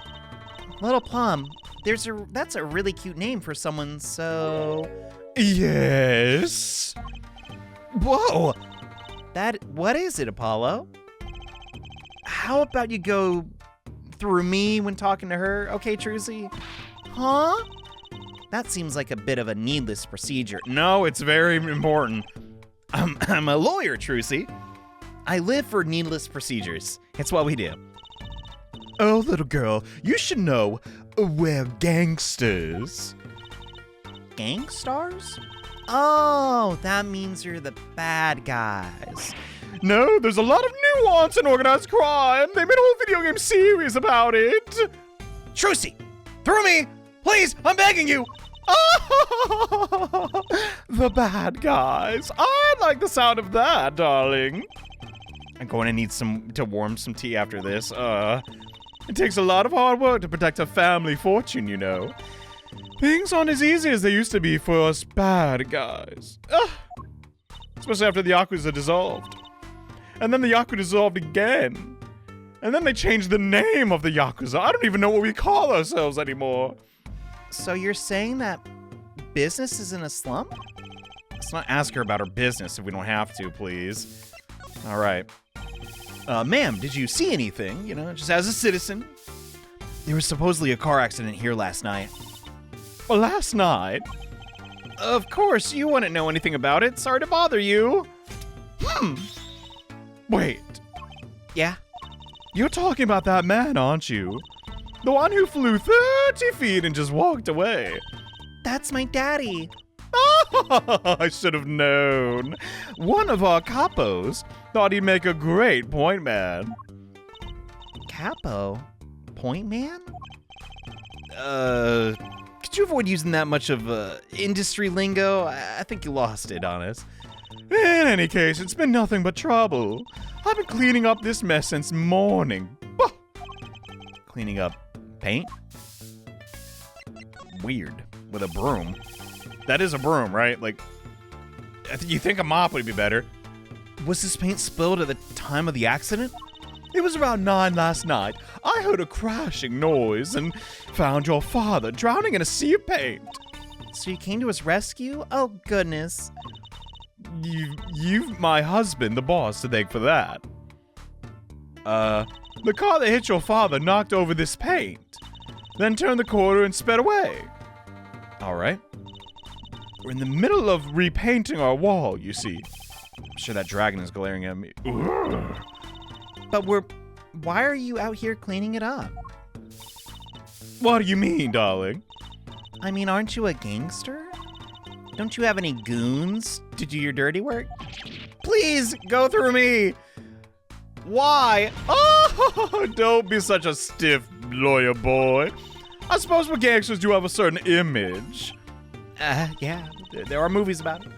B: Little Plum, that's a really cute name for someone so...
A: Yes. Whoa.
B: What is it, Apollo? How about you go through me when talking to her, okay, Trucy? Huh? That seems like a bit of a needless procedure.
A: No, it's very important. I'm a lawyer, Trucy. I live for needless procedures. It's what we do. Oh, little girl, you should know we're gangsters.
B: Gangstars? Oh, that means you're the bad guys.
A: No, there's a lot of nuance in organized crime. They made a whole video game series about it. Trucy, through me, please, I'm begging you. Oh, the bad guys. I like the sound of that, darling. I'm going to need to warm some tea after this. It takes a lot of hard work to protect a family fortune, you know. Things aren't as easy as they used to be for us bad guys. Especially after the Yakuza dissolved. And then the Yakuza dissolved again. And then they changed the name of the Yakuza. I don't even know what we call ourselves anymore.
B: So you're saying that business is in a slump?
A: Let's not ask her about her business if we don't have to, please. All right. Ma'am, did you see anything? You know, just as a citizen. There was supposedly a car accident here last night. Well, last night? Of course, you wouldn't know anything about it. Sorry to bother you. Wait.
B: Yeah?
A: You're talking about that man, aren't you? The one who flew 30 feet and just walked away.
B: That's my daddy.
A: I should have known. One of our capos thought he'd make a great point man.
B: Capo? Point man?
A: Could you avoid using that much of industry lingo? I think you lost it, honest. In any case, it's been nothing but trouble. I've been cleaning up this mess since morning. Bah! Cleaning up paint? Weird. With a broom. That is a broom, right? Like, you think a mop would be better. Was this paint spilled at the time of the accident? It was around 9 last night. I heard a crashing noise and found your father drowning in a sea of paint.
B: So you came to his rescue? Oh, goodness.
A: You've my husband, the boss, to thank for that. The car that hit your father knocked over this paint, then turned the corner and sped away. All right. We're in the middle of repainting our wall, you see. I'm sure that dragon is glaring at me. Ugh.
B: But why are you out here cleaning it up?
A: What do you mean, darling?
B: I mean, aren't you a gangster? Don't you have any goons to do your dirty work?
A: Please, go through me. Why? Oh, don't be such a stiff lawyer boy. I suppose we gangsters do have a certain image.
B: Yeah, there are movies about it.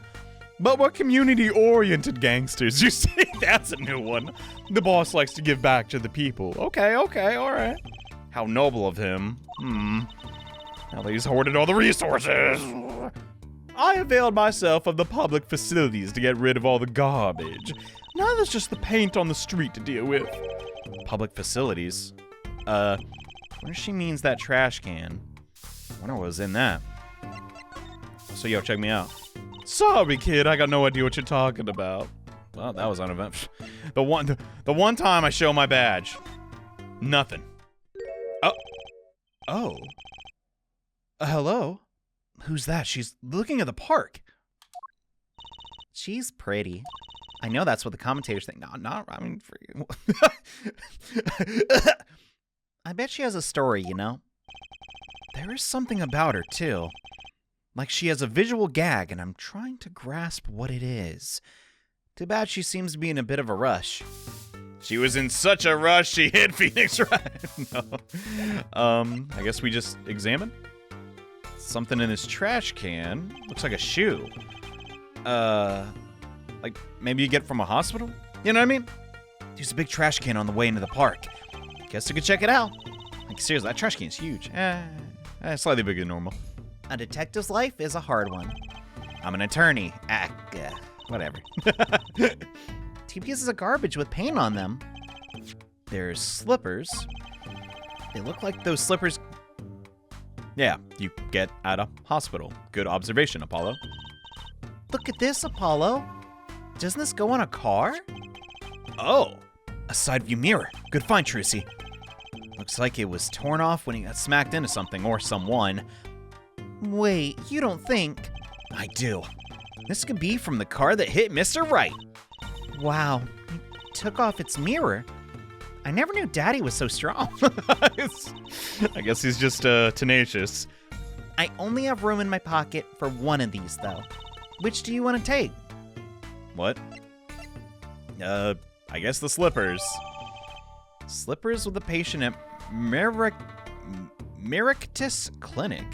A: But we're community-oriented gangsters. You see, that's a new one. The boss likes to give back to the people. Okay, all right. How noble of him. Now that he's hoarded all the resources. I availed myself of the public facilities to get rid of all the garbage. Now there's just the paint on the street to deal with. Public facilities? Wonder if she means that trash can. Wonder what was in that. So yo, check me out. Sorry, kid, I got no idea what you're talking about. Well, that was uneventful. The one time I show my badge. Nothing. Oh. Hello? Who's that? She's looking at the park.
B: She's pretty. I know that's what the commentators think. I bet she has a story, you know?
A: There is something about her, too. Like she has a visual gag, and I'm trying to grasp what it is. Too bad she seems to be in a bit of a rush. She was in such a rush, she hit Phoenix right. No. I guess we just examine? Something in this trash can. Looks like a shoe. Like maybe you get from a hospital? You know what I mean? There's a big trash can on the way into the park. Guess we could check it out. Like seriously, that trash can's huge. Slightly bigger than normal.
B: A detective's life is a hard one.
A: I'm an attorney. Whatever.
B: 2 pieces of garbage with paint on them.
A: There's slippers. They look like those slippers. Yeah, you get at a hospital. Good observation, Apollo.
B: Look at this, Apollo. Doesn't this go on a car?
A: Oh, a side view mirror. Good find, Trucy. Looks like it was torn off when he got smacked into something or someone.
B: Wait, you don't think?
A: I do. This could be from the car that hit Mr. Wright.
B: Wow, he took off its mirror. I never knew Daddy was so strong.
A: I guess he's just tenacious.
B: I only have room in my pocket for one of these, though. Which do you want to take?
A: What? I guess the slippers. Slippers with a patient at Maractus Clinic.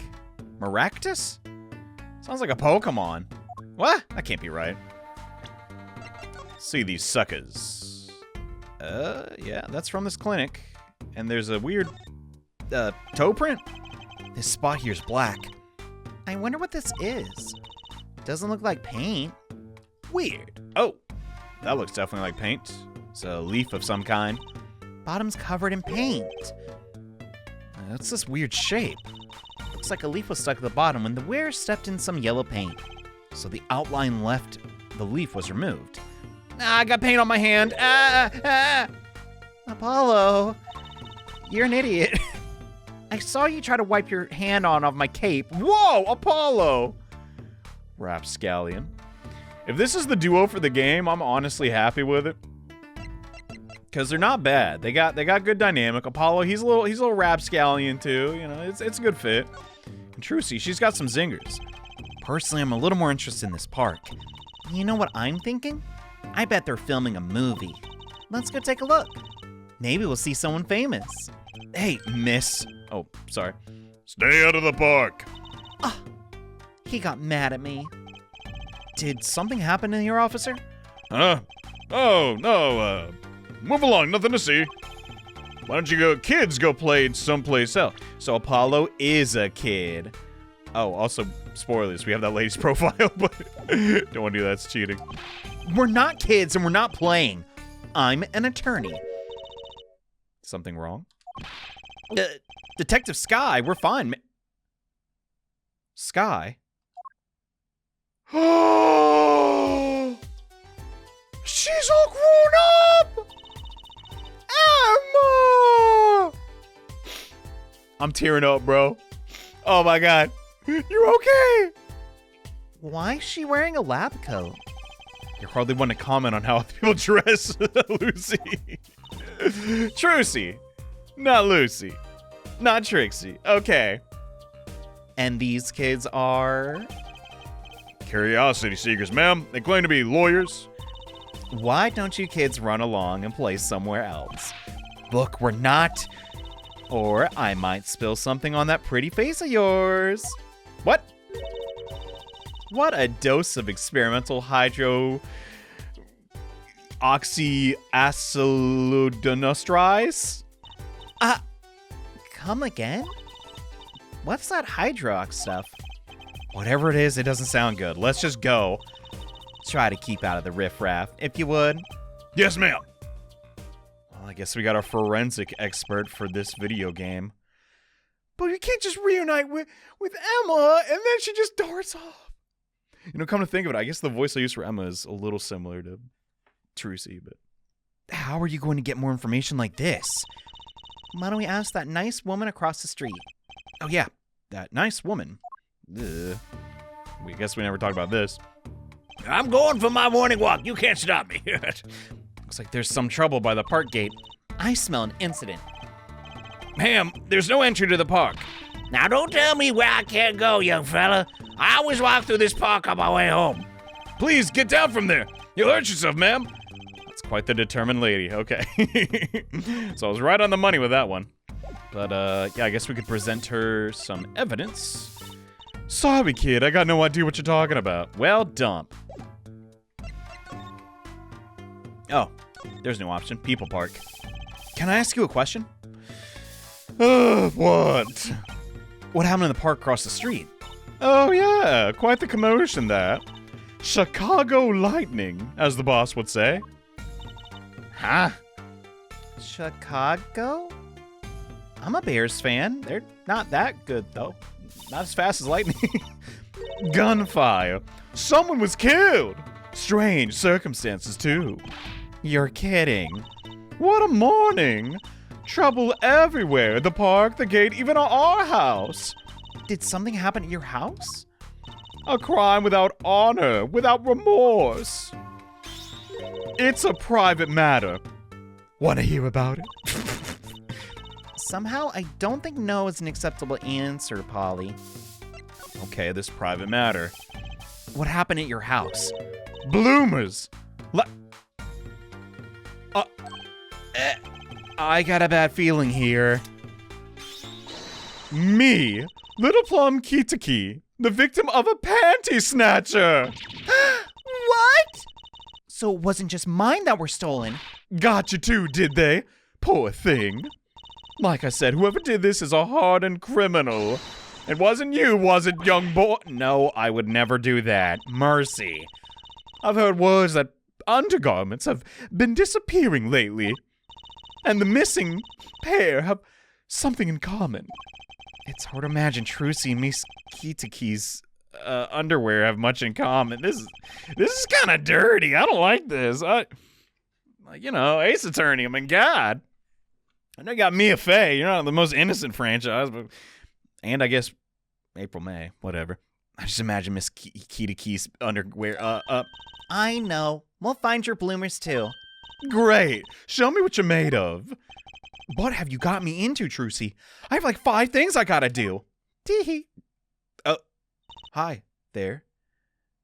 A: Maractus? Sounds like a Pokemon. What? That can't be right. See these suckers. Yeah, that's from this clinic. And there's a weird, toe print? This spot here's black.
B: I wonder what this is. Doesn't look like paint.
A: Weird. Oh, that looks definitely like paint. It's a leaf of some kind.
B: Bottom's covered in paint.
A: That's this weird shape.
B: Looks like a leaf was stuck at the bottom when the wearer stepped in some yellow paint.
A: So the outline left, the leaf was removed. I got paint on my hand.
B: Apollo, you're an idiot. I saw you try to wipe your hand off my cape.
A: Whoa, Apollo! Rapscallion. If this is the duo for the game, I'm honestly happy with it. Because they're not bad. They got good dynamic. Apollo, he's a little rapscallion too. You know, it's a good fit. And Trucy, she's got some zingers. Personally, I'm a little more interested in this park.
B: You know what I'm thinking? I bet they're filming a movie. Let's go take a look. Maybe we'll see someone famous.
A: Hey, miss. Oh, sorry. Stay out of the park.
B: He got mad at me.
A: Did something happen in here, officer? Oh, no, move along, nothing to see. Why don't you kids go play someplace else? So Apollo is a kid. Oh, also, spoilers, we have that lady's profile, but don't want to do that, it's cheating.
B: We're not kids and we're not playing. I'm an attorney.
A: Something wrong? Detective Sky, we're fine. Sky?
C: She's all grown up! Emma!
A: I'm tearing up, bro. Oh my god. You're okay?
B: Why is she wearing a lab coat?
A: You're hardly one to comment on how people dress, Lucy. Trucy. Not Lucy. Not Trixie. Okay.
B: And these kids are...
C: Curiosity seekers, ma'am. They claim to be lawyers.
B: Why don't you kids run along and play somewhere else? Look, we're not... Or I might spill something on that pretty face of yours.
A: What? What a dose of experimental hydroxyacylodinostrize?
B: Come again? What's that hydrox stuff?
A: Whatever it is, it doesn't sound good. Let's just go.
B: Try to keep out of the riffraff, if you would.
C: Yes, ma'am.
A: Well, I guess we got our forensic expert for this video game. But you can't just reunite with Emma and then she just darts off. You know, come to think of it, I guess the voice I use for Emma is a little similar to Trucy, but...
B: How are you going to get more information like this? Why don't we ask that nice woman across the street?
A: Oh yeah, that nice woman. Ugh. I guess we never talked about this.
C: I'm going for my morning walk. You can't stop me.
A: Looks like there's some trouble by the park gate.
B: I smell an incident.
A: Ma'am, there's no entry to the park.
D: Now don't tell me where I can't go, young fella. I always walk through this park on my way home.
C: Please, get down from there. You'll hurt yourself, ma'am.
A: That's quite the determined lady. Okay. So I was right on the money with that one. But, yeah, I guess we could present her some evidence. Sorry, kid. I got no idea what you're talking about. Well, dump. Oh, there's no option. People park. Can I ask you a question? What? What happened in the park across the street? Oh, yeah. Quite the commotion, that. Chicago lightning, as the boss would say. Huh?
B: Chicago? I'm a Bears fan. They're not that good, though. Not as fast as lightning.
A: Gunfire. Someone was killed. Strange circumstances, too. You're kidding. What a morning. Trouble everywhere. The park, the gate, even at our house.
B: Did something happen at your house?
A: A crime without honor, without remorse. It's a private matter. Want to hear about it?
B: Somehow, I don't think no is an acceptable answer, Polly.
A: Okay, this private matter.
B: What happened at your house?
A: Bloomers. I got a bad feeling here. Me, Little Plum Kitaki, the victim of a panty snatcher.
B: What? So it wasn't just mine that were stolen?
A: Got you too, did they? Poor thing. Like I said, whoever did this is a hardened criminal. It wasn't you, was it, young boy? No, I would never do that. Mercy. I've heard words that undergarments have been disappearing lately. And the missing pair have something in common. It's hard to imagine Trucy and Miss Kitaki's underwear have much in common. This is kind of dirty. I don't like this. Ace Attorney, I mean, God. I know you got Mia Fey. You're not the most innocent franchise, but... And I guess April May, whatever. I just imagine Miss Kitaki's underwear.
B: I know. We'll find your bloomers, too.
A: Great. Show me what you're made of. What have you got me into, Trucy? I have like 5 things I gotta do. Tee-hee. Hi there,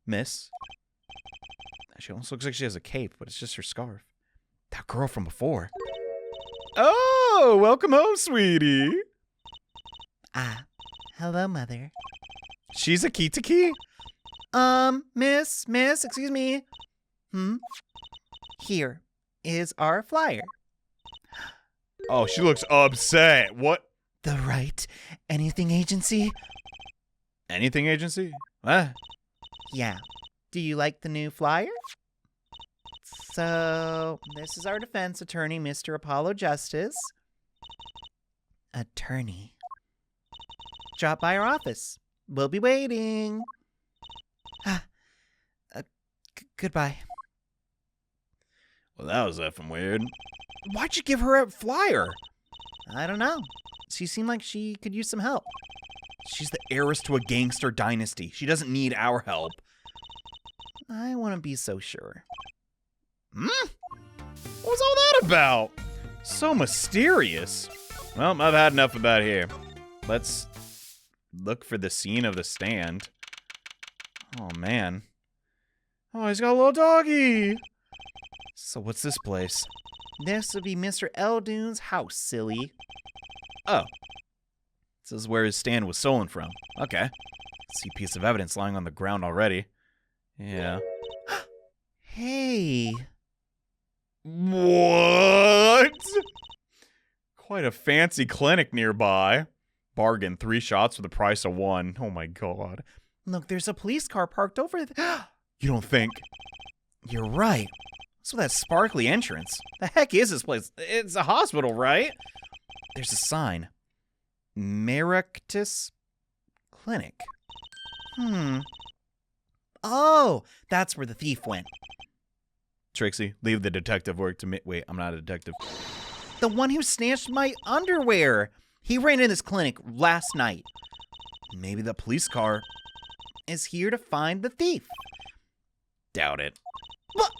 A: miss. She almost looks like she has a cape, but it's just her scarf. That girl from before. Oh, welcome home, sweetie.
B: Hello, Mother.
A: She's a Kitaki?
B: Miss, excuse me. Here is our flyer.
A: Oh, she looks upset. What?
B: The Wright Anything Agency?
A: Anything agency? What?
B: Yeah. Do you like the new flyer? So, this is our defense attorney, Mr. Apollo Justice. Attorney. Drop by our office. We'll be waiting. Goodbye.
A: Well, that was effing weird. Why'd you give her a flyer?
B: I don't know. She seemed like she could use some help.
A: She's the heiress to a gangster dynasty. She doesn't need our help.
B: I wouldn't be so sure.
A: What was all that about? So mysterious. Well, I've had enough of that here. Let's look for the scene of the stand. Oh, man. Oh, he's got a little doggy. So what's this place?
B: This would be Mr. Eldune's house, silly.
A: Oh. This is where his stand was stolen from. Okay. See a piece of evidence lying on the ground already. Yeah.
B: Hey.
A: What? Quite a fancy clinic nearby. Bargain, 3 shots for the price of 1. Oh my god.
B: Look, there's a police car parked over there.
A: You don't think? You're right. What's with that sparkly entrance? The heck is this place? It's a hospital, right? There's a sign. Merictus Clinic.
B: Oh, that's where the thief went.
A: Trixie, leave the detective work to me. Wait, I'm not a detective.
B: The one who snatched my underwear. He ran in this clinic last night.
A: Maybe the police car
B: Is here to find the thief.
A: Doubt it.
B: What?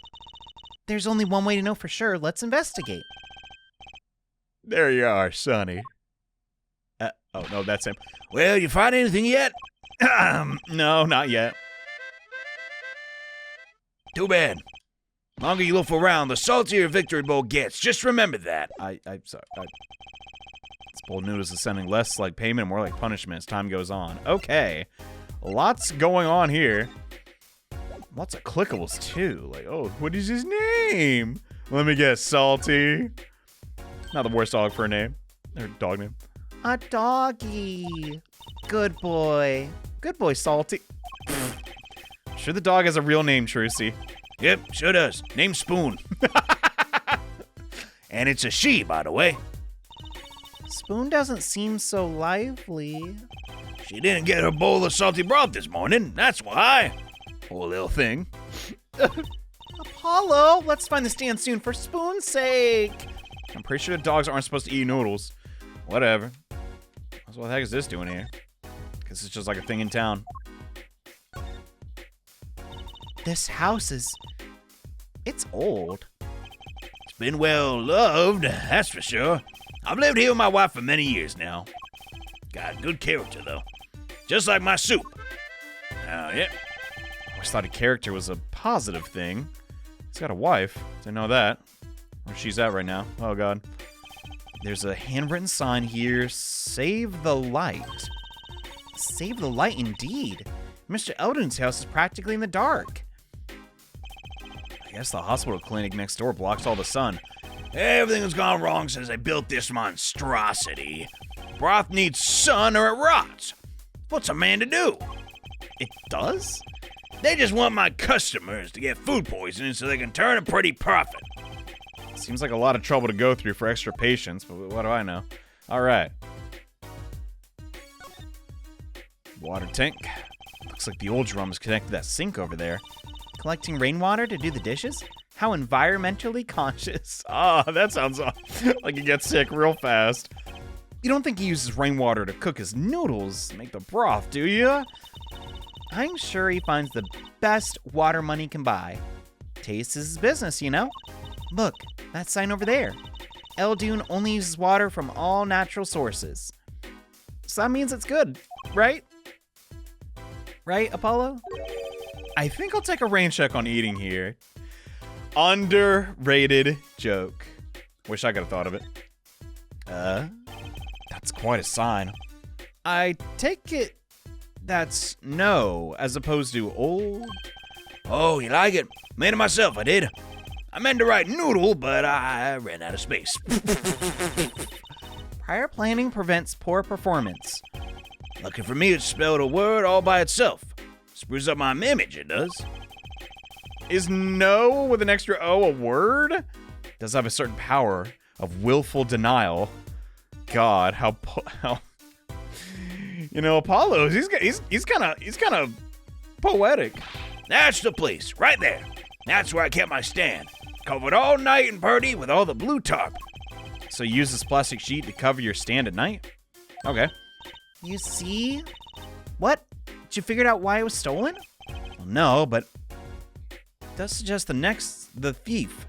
B: There's only one way to know for sure. Let's investigate.
A: There you are, Sonny. Oh, no, that's him.
D: Well, you find anything yet?
A: No, not yet.
D: Too bad. Longer you look around, the saltier your victory bowl gets. Just remember that.
A: I'm sorry. This bowl of noodles is sounding less like payment and more like punishment as time goes on. Okay. Lots going on here. Lots of clickables, too. Like, oh, what is his name? Let me guess, Salty. Not the worst dog for a name. Or dog name.
B: A doggy. Good boy. Good boy, Salty.
A: Sure the dog has a real name, Trucy.
D: Yep, sure does. Name's Spoon. And it's a she, by the way.
B: Spoon doesn't seem so lively.
D: She didn't get her bowl of salty broth this morning, that's why. Poor little thing.
B: Apollo, let's find the stand soon for Spoon's sake.
A: I'm pretty sure dogs aren't supposed to eat noodles. Whatever. So what the heck is this doing here? Guess it's just like a thing in town.
B: This house is... it's old.
D: It's been well loved, that's for sure. I've lived here with my wife for many years now. Got good character, though. Just like my soup. Yeah.
A: I always thought a character was a positive thing. He's got a wife. Didn't know that. Where she's at right now. Oh, God. There's a handwritten sign here. Save the light.
B: Save the light indeed. Mr. Eldon's house is practically in the dark.
A: I guess the hospital clinic next door blocks all the sun.
D: Everything has gone wrong since I built this monstrosity. Broth needs sun or it rots. What's a man to do?
A: It does?
D: They just want my customers to get food poisoning so they can turn a pretty profit.
A: Seems like a lot of trouble to go through for extra patients, but what do I know? All right. Water tank. Looks like the old drum is connected to that sink over there.
B: Collecting rainwater to do the dishes? How environmentally conscious.
A: Ah, that sounds like he gets sick real fast. You don't think he uses rainwater to cook his noodles, make the broth, do you?
B: I'm sure he finds the best water money can buy. Taste is his business, you know? Look, that sign over there. Eldune only uses water from all natural sources. So that means it's good, right? Right, Apollo?
A: I think I'll take a rain check on eating here. Underrated joke. Wish I could have thought of it. That's quite a sign. I take it that's no, as opposed to old.
D: Oh, you like it? Made it myself, I did. I meant to write noodle, but I ran out of space.
B: Prior planning prevents poor performance.
D: Lucky for me, it spelled a word all by itself. Spruce up my image, it does.
A: Is no with an extra O a word? Does have a certain power of willful denial. God, how Apollo's he's kind of poetic.
D: That's the place, right there. That's where I kept my stand. Covered all night and purdy with all the blue tarp.
A: So you use this plastic sheet to cover your stand at night? Okay.
B: You see? What? Did you figure out why it was stolen?
A: Well, no, but it does suggest the thief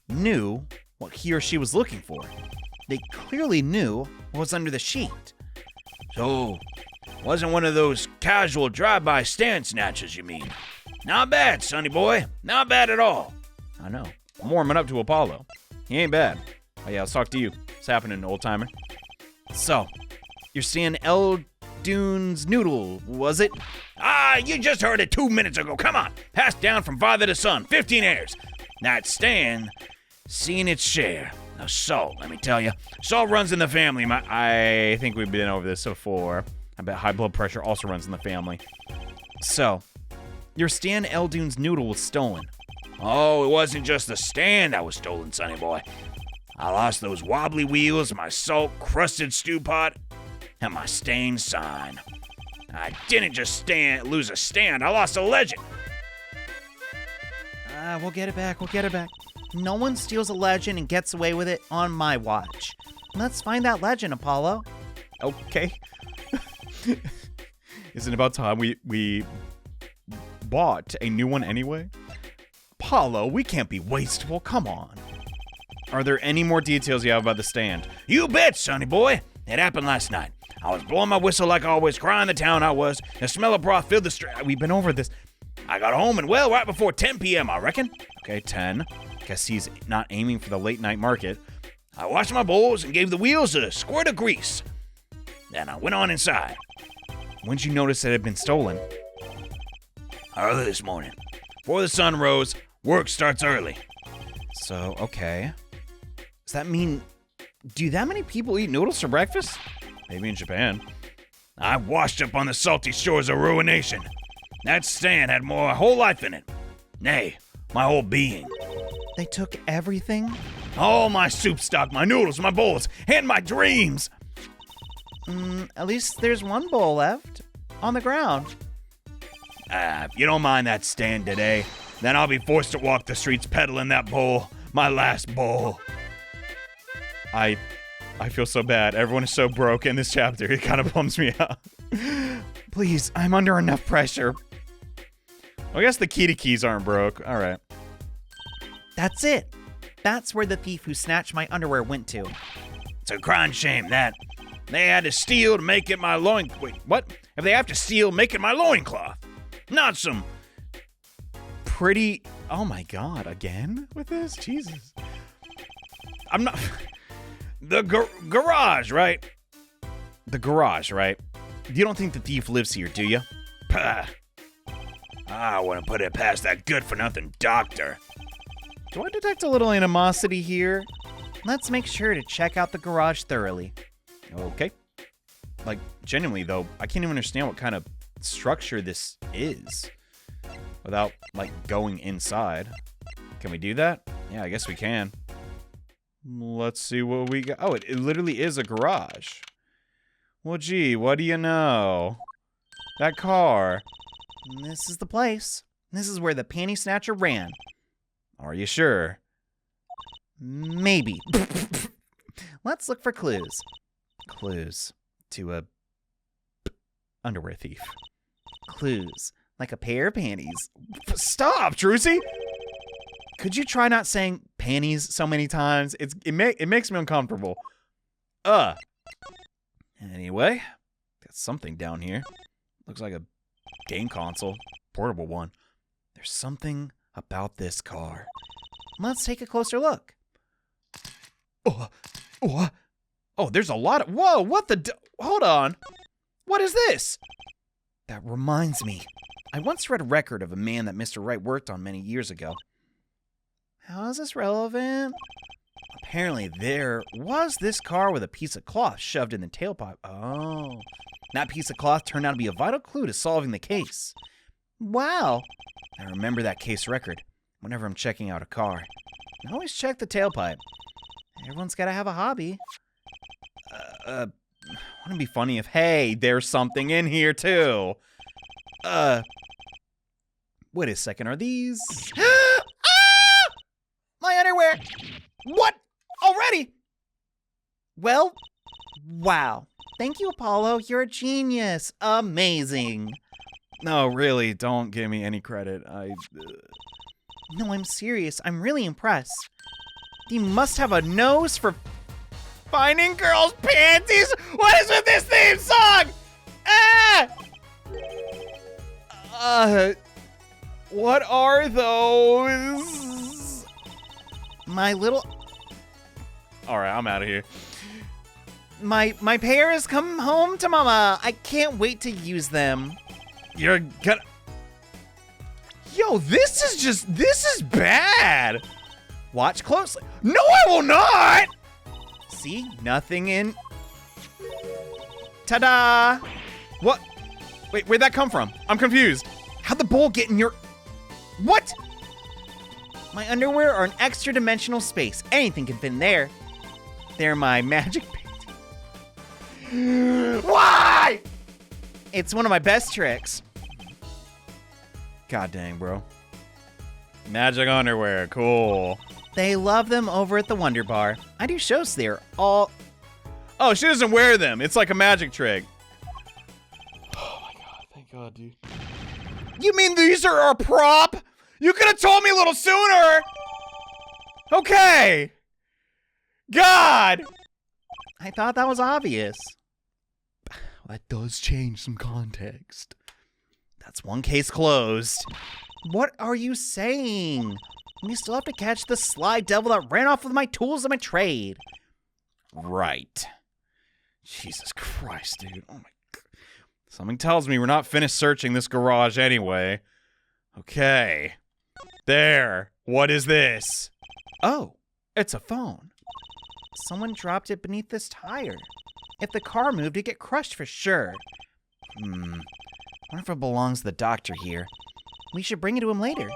A: knew what he or she was looking for. They clearly knew what was under the sheet.
D: So, wasn't one of those casual drive-by stand snatchers, you mean? Not bad, sonny boy. Not bad at all.
A: I know. I'm warming up to Apollo. He ain't bad. Oh yeah, let's talk to you. What's happening, old timer? So, you're seeing L. Dune's noodle, was it?
D: Ah, you just heard it 2 minutes ago. Come on. Passed down from father to son. 15 heirs. That stand, seen its share. Now, salt, let me tell you. Salt runs in the family.
A: I think we've been over this before. I bet high blood pressure also runs in the family. So, your Stan L. Dune's noodle was stolen.
D: Oh, it wasn't just the stand that was stolen, sonny boy. I lost those wobbly wheels, my salt-crusted stew pot, and my stained sign. I didn't just lose a stand, I lost a legend.
B: We'll get it back. No one steals a legend and gets away with it on my watch. Let's find that legend, Apollo.
A: Okay. Isn't it about time we bought a new one anyway? Apollo, we can't be wasteful. Come on. Are there any more details you have about the stand?
D: You bet, sonny boy. It happened last night. I was blowing my whistle like always, crying the town I was. The smell of broth filled the street.
A: We've been over this.
D: I got home and, well, right before 10 p.m., I reckon.
A: Okay, 10. Guess he's not aiming for the late night market.
D: I washed my bowls and gave the wheels a squirt of grease. Then I went on inside.
A: When'd you notice it had been stolen?
D: Early this morning. Before the sun rose, work starts early.
A: So, okay. Does that mean, do that many people eat noodles for breakfast? Maybe in Japan.
D: I washed up on the salty shores of ruination. That stand had my whole life in it. Nay, my whole being.
B: They took everything?
D: All my soup stock, my noodles, my bowls, and my dreams.
B: At least there's one bowl left. On the ground.
D: If you don't mind that stand today, then I'll be forced to walk the streets peddling that bowl. My last bowl.
A: I feel so bad. Everyone is so broke in this chapter. It kind of bums me out. Please, I'm under enough pressure. I guess the key to keys aren't broke. All right.
B: That's it. That's where the thief who snatched my underwear went to.
D: It's a crying shame that they had to steal to make it my loin. Wait, what? If they have to steal, make it my loincloth. Not some
A: pretty. Oh my God! Again with this? Jesus. I'm not.
D: The garage, right?
A: The garage, right? You don't think the thief lives here, do you?
D: Pah. I wouldn't put it past that good-for-nothing doctor.
A: Do I detect a little animosity here?
B: Let's make sure to check out the garage thoroughly.
A: Okay. Like, genuinely, though, I can't even understand what kind of structure this is without, like, going inside. Can we do that? Yeah, I guess we can. Let's see what we got. Oh, it literally is a garage. Well, gee, what do you know? That car.
B: This is the place. This is where the panty snatcher ran.
A: Are you sure?
B: Maybe. Let's look for clues.
A: Clues to a underwear thief.
B: Clues, like a pair of panties.
A: Stop, Trucy! Could you try not saying panties so many times? It makes me uncomfortable. Anyway, got something down here. Looks like a game console, portable one. There's something about this car.
B: Let's take a closer look.
A: Oh, there's a lot of. Whoa! What the? Hold on. What is this? That reminds me. I once read a record of a man that Mr. Wright worked on many years ago.
B: How is this relevant?
A: Apparently, there was this car with a piece of cloth shoved in the tailpipe. Oh. That piece of cloth turned out to be a vital clue to solving the case.
B: Wow.
A: I remember that case record whenever I'm checking out a car. I always check the tailpipe.
B: Everyone's got to have a hobby.
A: Wouldn't it be funny if, hey, there's something in here too? Wait a second, are these?
B: Ah! My underwear! What? Already? Well, wow. Thank you, Apollo. You're a genius. Amazing.
A: No, really, don't give me any credit.
B: No, I'm serious. I'm really impressed. You must have a nose for
A: Finding girls' panties? What is with this theme song? What are those?
B: my little...
A: All right, I'm out of here.
B: My pair has come home to Mama. I can't wait to use them.
A: You're gonna... Yo, this is bad. Watch closely. No, I will not.
B: See? Nothing in... Ta-da!
A: What? Wait, where'd that come from? I'm confused.
B: How'd the bowl get in your... What? My underwear are an extra-dimensional space. Anything can fit in there. They're my magic panties.
A: Why?
B: It's one of my best tricks.
A: God dang, bro. Magic underwear, cool.
B: They love them over at the Wonder Bar. I do shows there all...
A: Oh, she doesn't wear them. It's like a magic trick. Oh my god, thank god, dude. You mean these are a prop? You could have told me a little sooner. Okay. God.
B: I thought that was obvious.
A: That does change some context.
B: That's one case closed. What are you saying? We still have to catch the sly devil that ran off with my tools and my trade.
A: Right. Jesus Christ, dude. Oh my god. Something tells me we're not finished searching this garage anyway. Okay. There. What is this?
B: Oh, it's a phone. Someone dropped it beneath this tire. If the car moved, it'd get crushed for sure. Wonder if it belongs to the doctor here. We should bring it to him later.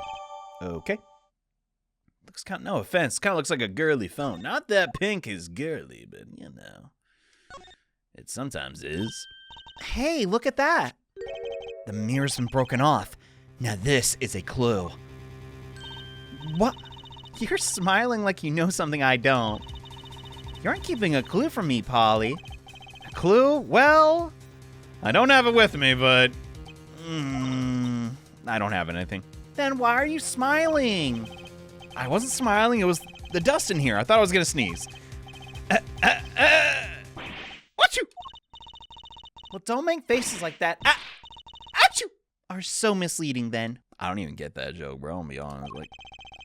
A: Okay. Looks kind of, no offense, kind of looks like a girly phone. Not that pink is girly, but you know. It sometimes is.
B: Hey, look at that. The mirror's been broken off. Now this is a clue. What? You're smiling like you know something I don't. You aren't keeping a clue from me, Polly.
A: A clue? Well, I don't have it with me, but I don't have anything.
B: Then why are you smiling?
A: I wasn't smiling. It was the dust in here. I thought I was going to sneeze. What you?
B: Well, don't make faces like that. Achoo! Are so misleading then.
A: I don't even get that joke, bro. I'm gonna be honest. Like,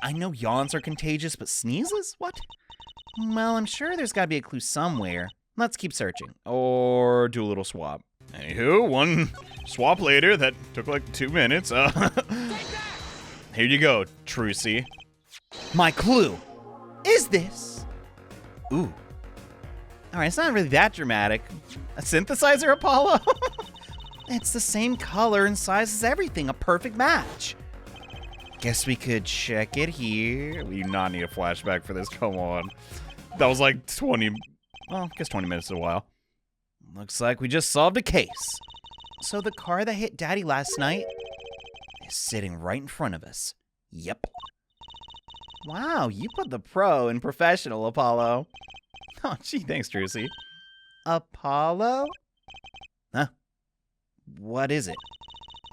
B: I know yawns are contagious, but sneezes? What? Well, I'm sure there's gotta be a clue somewhere. Let's keep searching.
A: or do a little swap. Anywho, one swap later that took like 2 minutes. Here you go, Trucy.
B: My clue is this. Ooh. Alright, it's not really that dramatic. A synthesizer, Apollo? It's the same color and size as everything. A perfect match. Guess we could check it here.
A: We do not need a flashback for this. Come on. That was like 20. Well, I guess 20 minutes is a while.
B: Looks like we just solved a case. So the car that hit Daddy last night is sitting right in front of us. Yep. Wow, you put the pro in professional, Apollo.
A: Oh, gee, thanks, Trucy.
B: Apollo? Huh? What is it?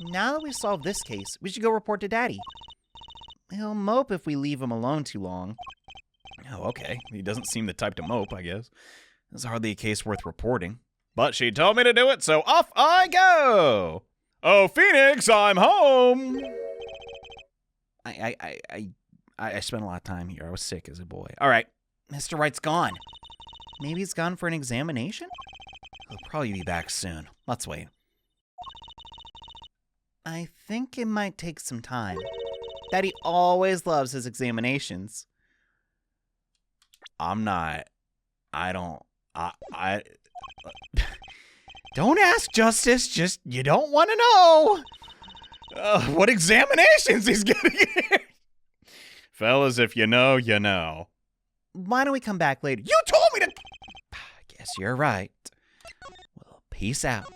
B: Now that we solved this case, we should go report to Daddy. He'll mope if we leave him alone too long.
A: Oh, okay. He doesn't seem the type to mope, I guess. This is hardly a case worth reporting. But she told me to do it, so off I go! Oh, Phoenix, I'm home!
B: I spent a lot of time here. I was sick as a boy. All right, Mr. Wright's gone. Maybe he's gone for an examination? He'll probably be back soon. Let's wait. I think it might take some time. Daddy always loves his examinations.
A: I'm not. I don't.
B: Don't ask, Justice. Just, you don't want to know.
A: What examinations he's getting here? Fellas, if you know, you know.
B: Why don't we come back later?
A: You told me to.
B: Guess you're right. Well, peace out.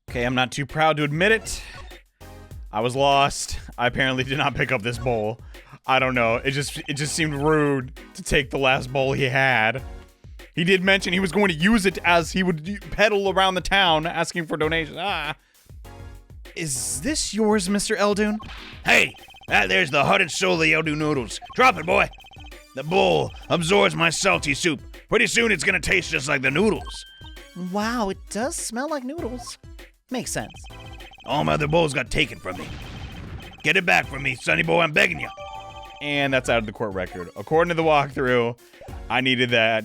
A: Okay, I'm not too proud to admit it. I was lost. I apparently did not pick up this bowl. I don't know. It just seemed rude to take the last bowl he had. He did mention he was going to use it as he would pedal around the town asking for donations. Is this yours, Mr. Eldoon?
D: Hey, that there's the heart and soul of the Eldu noodles. Drop it, boy. The bowl absorbs my salty soup. Pretty soon it's gonna taste just like the noodles.
B: Wow, it does smell like noodles. Makes sense.
D: All my other bowls got taken from me. Get it back from me, sonny boy, I'm begging you.
A: And that's out of the court record. According to the walkthrough, I needed that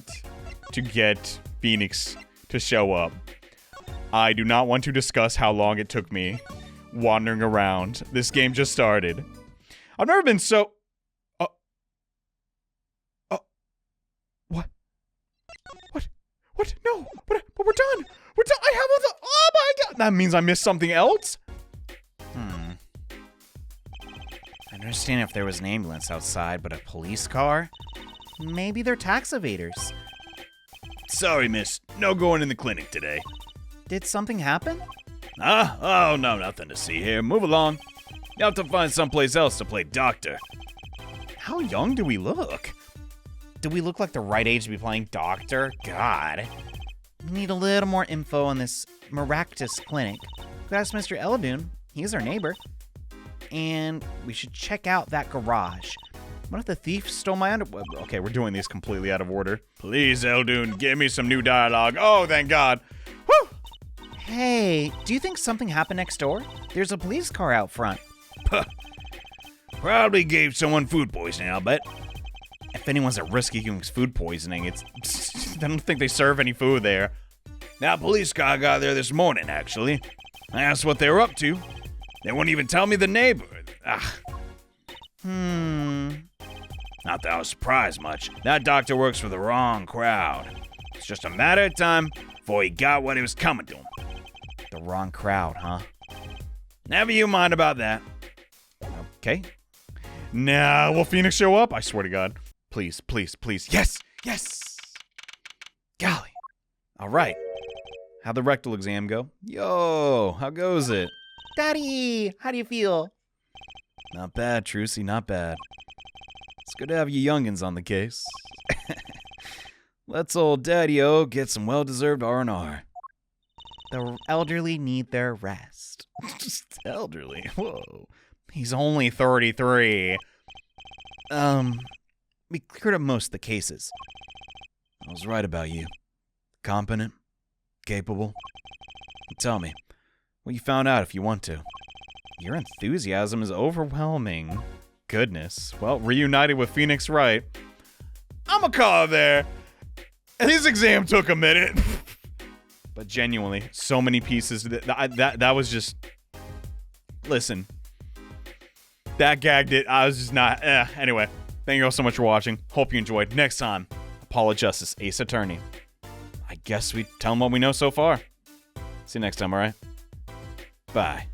A: to get Phoenix to show up. I do not want to discuss how long it took me wandering around. This game just started. I've never been so... What? No. But we're done. We're done. I have all the... Oh my god. That means I missed something else?
B: I understand if there was an ambulance outside, but a police car? Maybe they're tax evaders.
D: Sorry, miss. No going in the clinic today.
B: Did something happen?
D: Oh, no, nothing to see here. Move along. You have to find someplace else to play doctor.
A: How young do we look?
B: Do we look like the right age to be playing doctor? God. We need a little more info on this Maractus clinic. We ask Mr. Eldoon. He's our neighbor. And we should check out that garage. What if the thief stole my underwear?
A: Okay, we're doing these completely out of order.
D: Please, Eldoon,
A: Give me some new dialogue. Oh, thank God. Woo!
B: Hey, do you think something happened next door? There's a police car out front.
D: probably gave someone food poisoning, I'll bet.
A: If anyone's at risk of getting food poisoning, it's... I don't think they serve any food there.
D: That police car got there this morning, actually. I asked what they were up to. They wouldn't even tell me the neighborhood. Not that I was surprised much. That doctor works for the wrong crowd. It's just a matter of time before he got what he was coming to him.
B: The wrong crowd, huh?
D: Never you mind about that.
A: Okay. Now, will Phoenix show up? I swear to God. Please, please, please. Yes! Yes! Golly. All right. How'd the rectal exam go? Yo, how goes it?
B: Daddy, how do you feel?
A: Not bad, Trucy, not bad. It's good to have you youngins on the case. Let's old Daddy-O get some well-deserved R&R.
B: The elderly need their rest.
A: Elderly? Whoa. He's only 33. We cleared up most of the cases. I was right about you. Competent. Capable. Tell me, what you found out if you want to. Your enthusiasm is overwhelming. Goodness. Well, reunited with Phoenix Wright. I'm a call there. His exam took a minute. But genuinely, so many pieces. That was just... Listen. That gagged it. I was just not... Anyway, thank you all so much for watching. Hope you enjoyed. Next time, Apollo Justice, Ace Attorney. I guess we tell them what we know so far. See you next time, alright? Bye.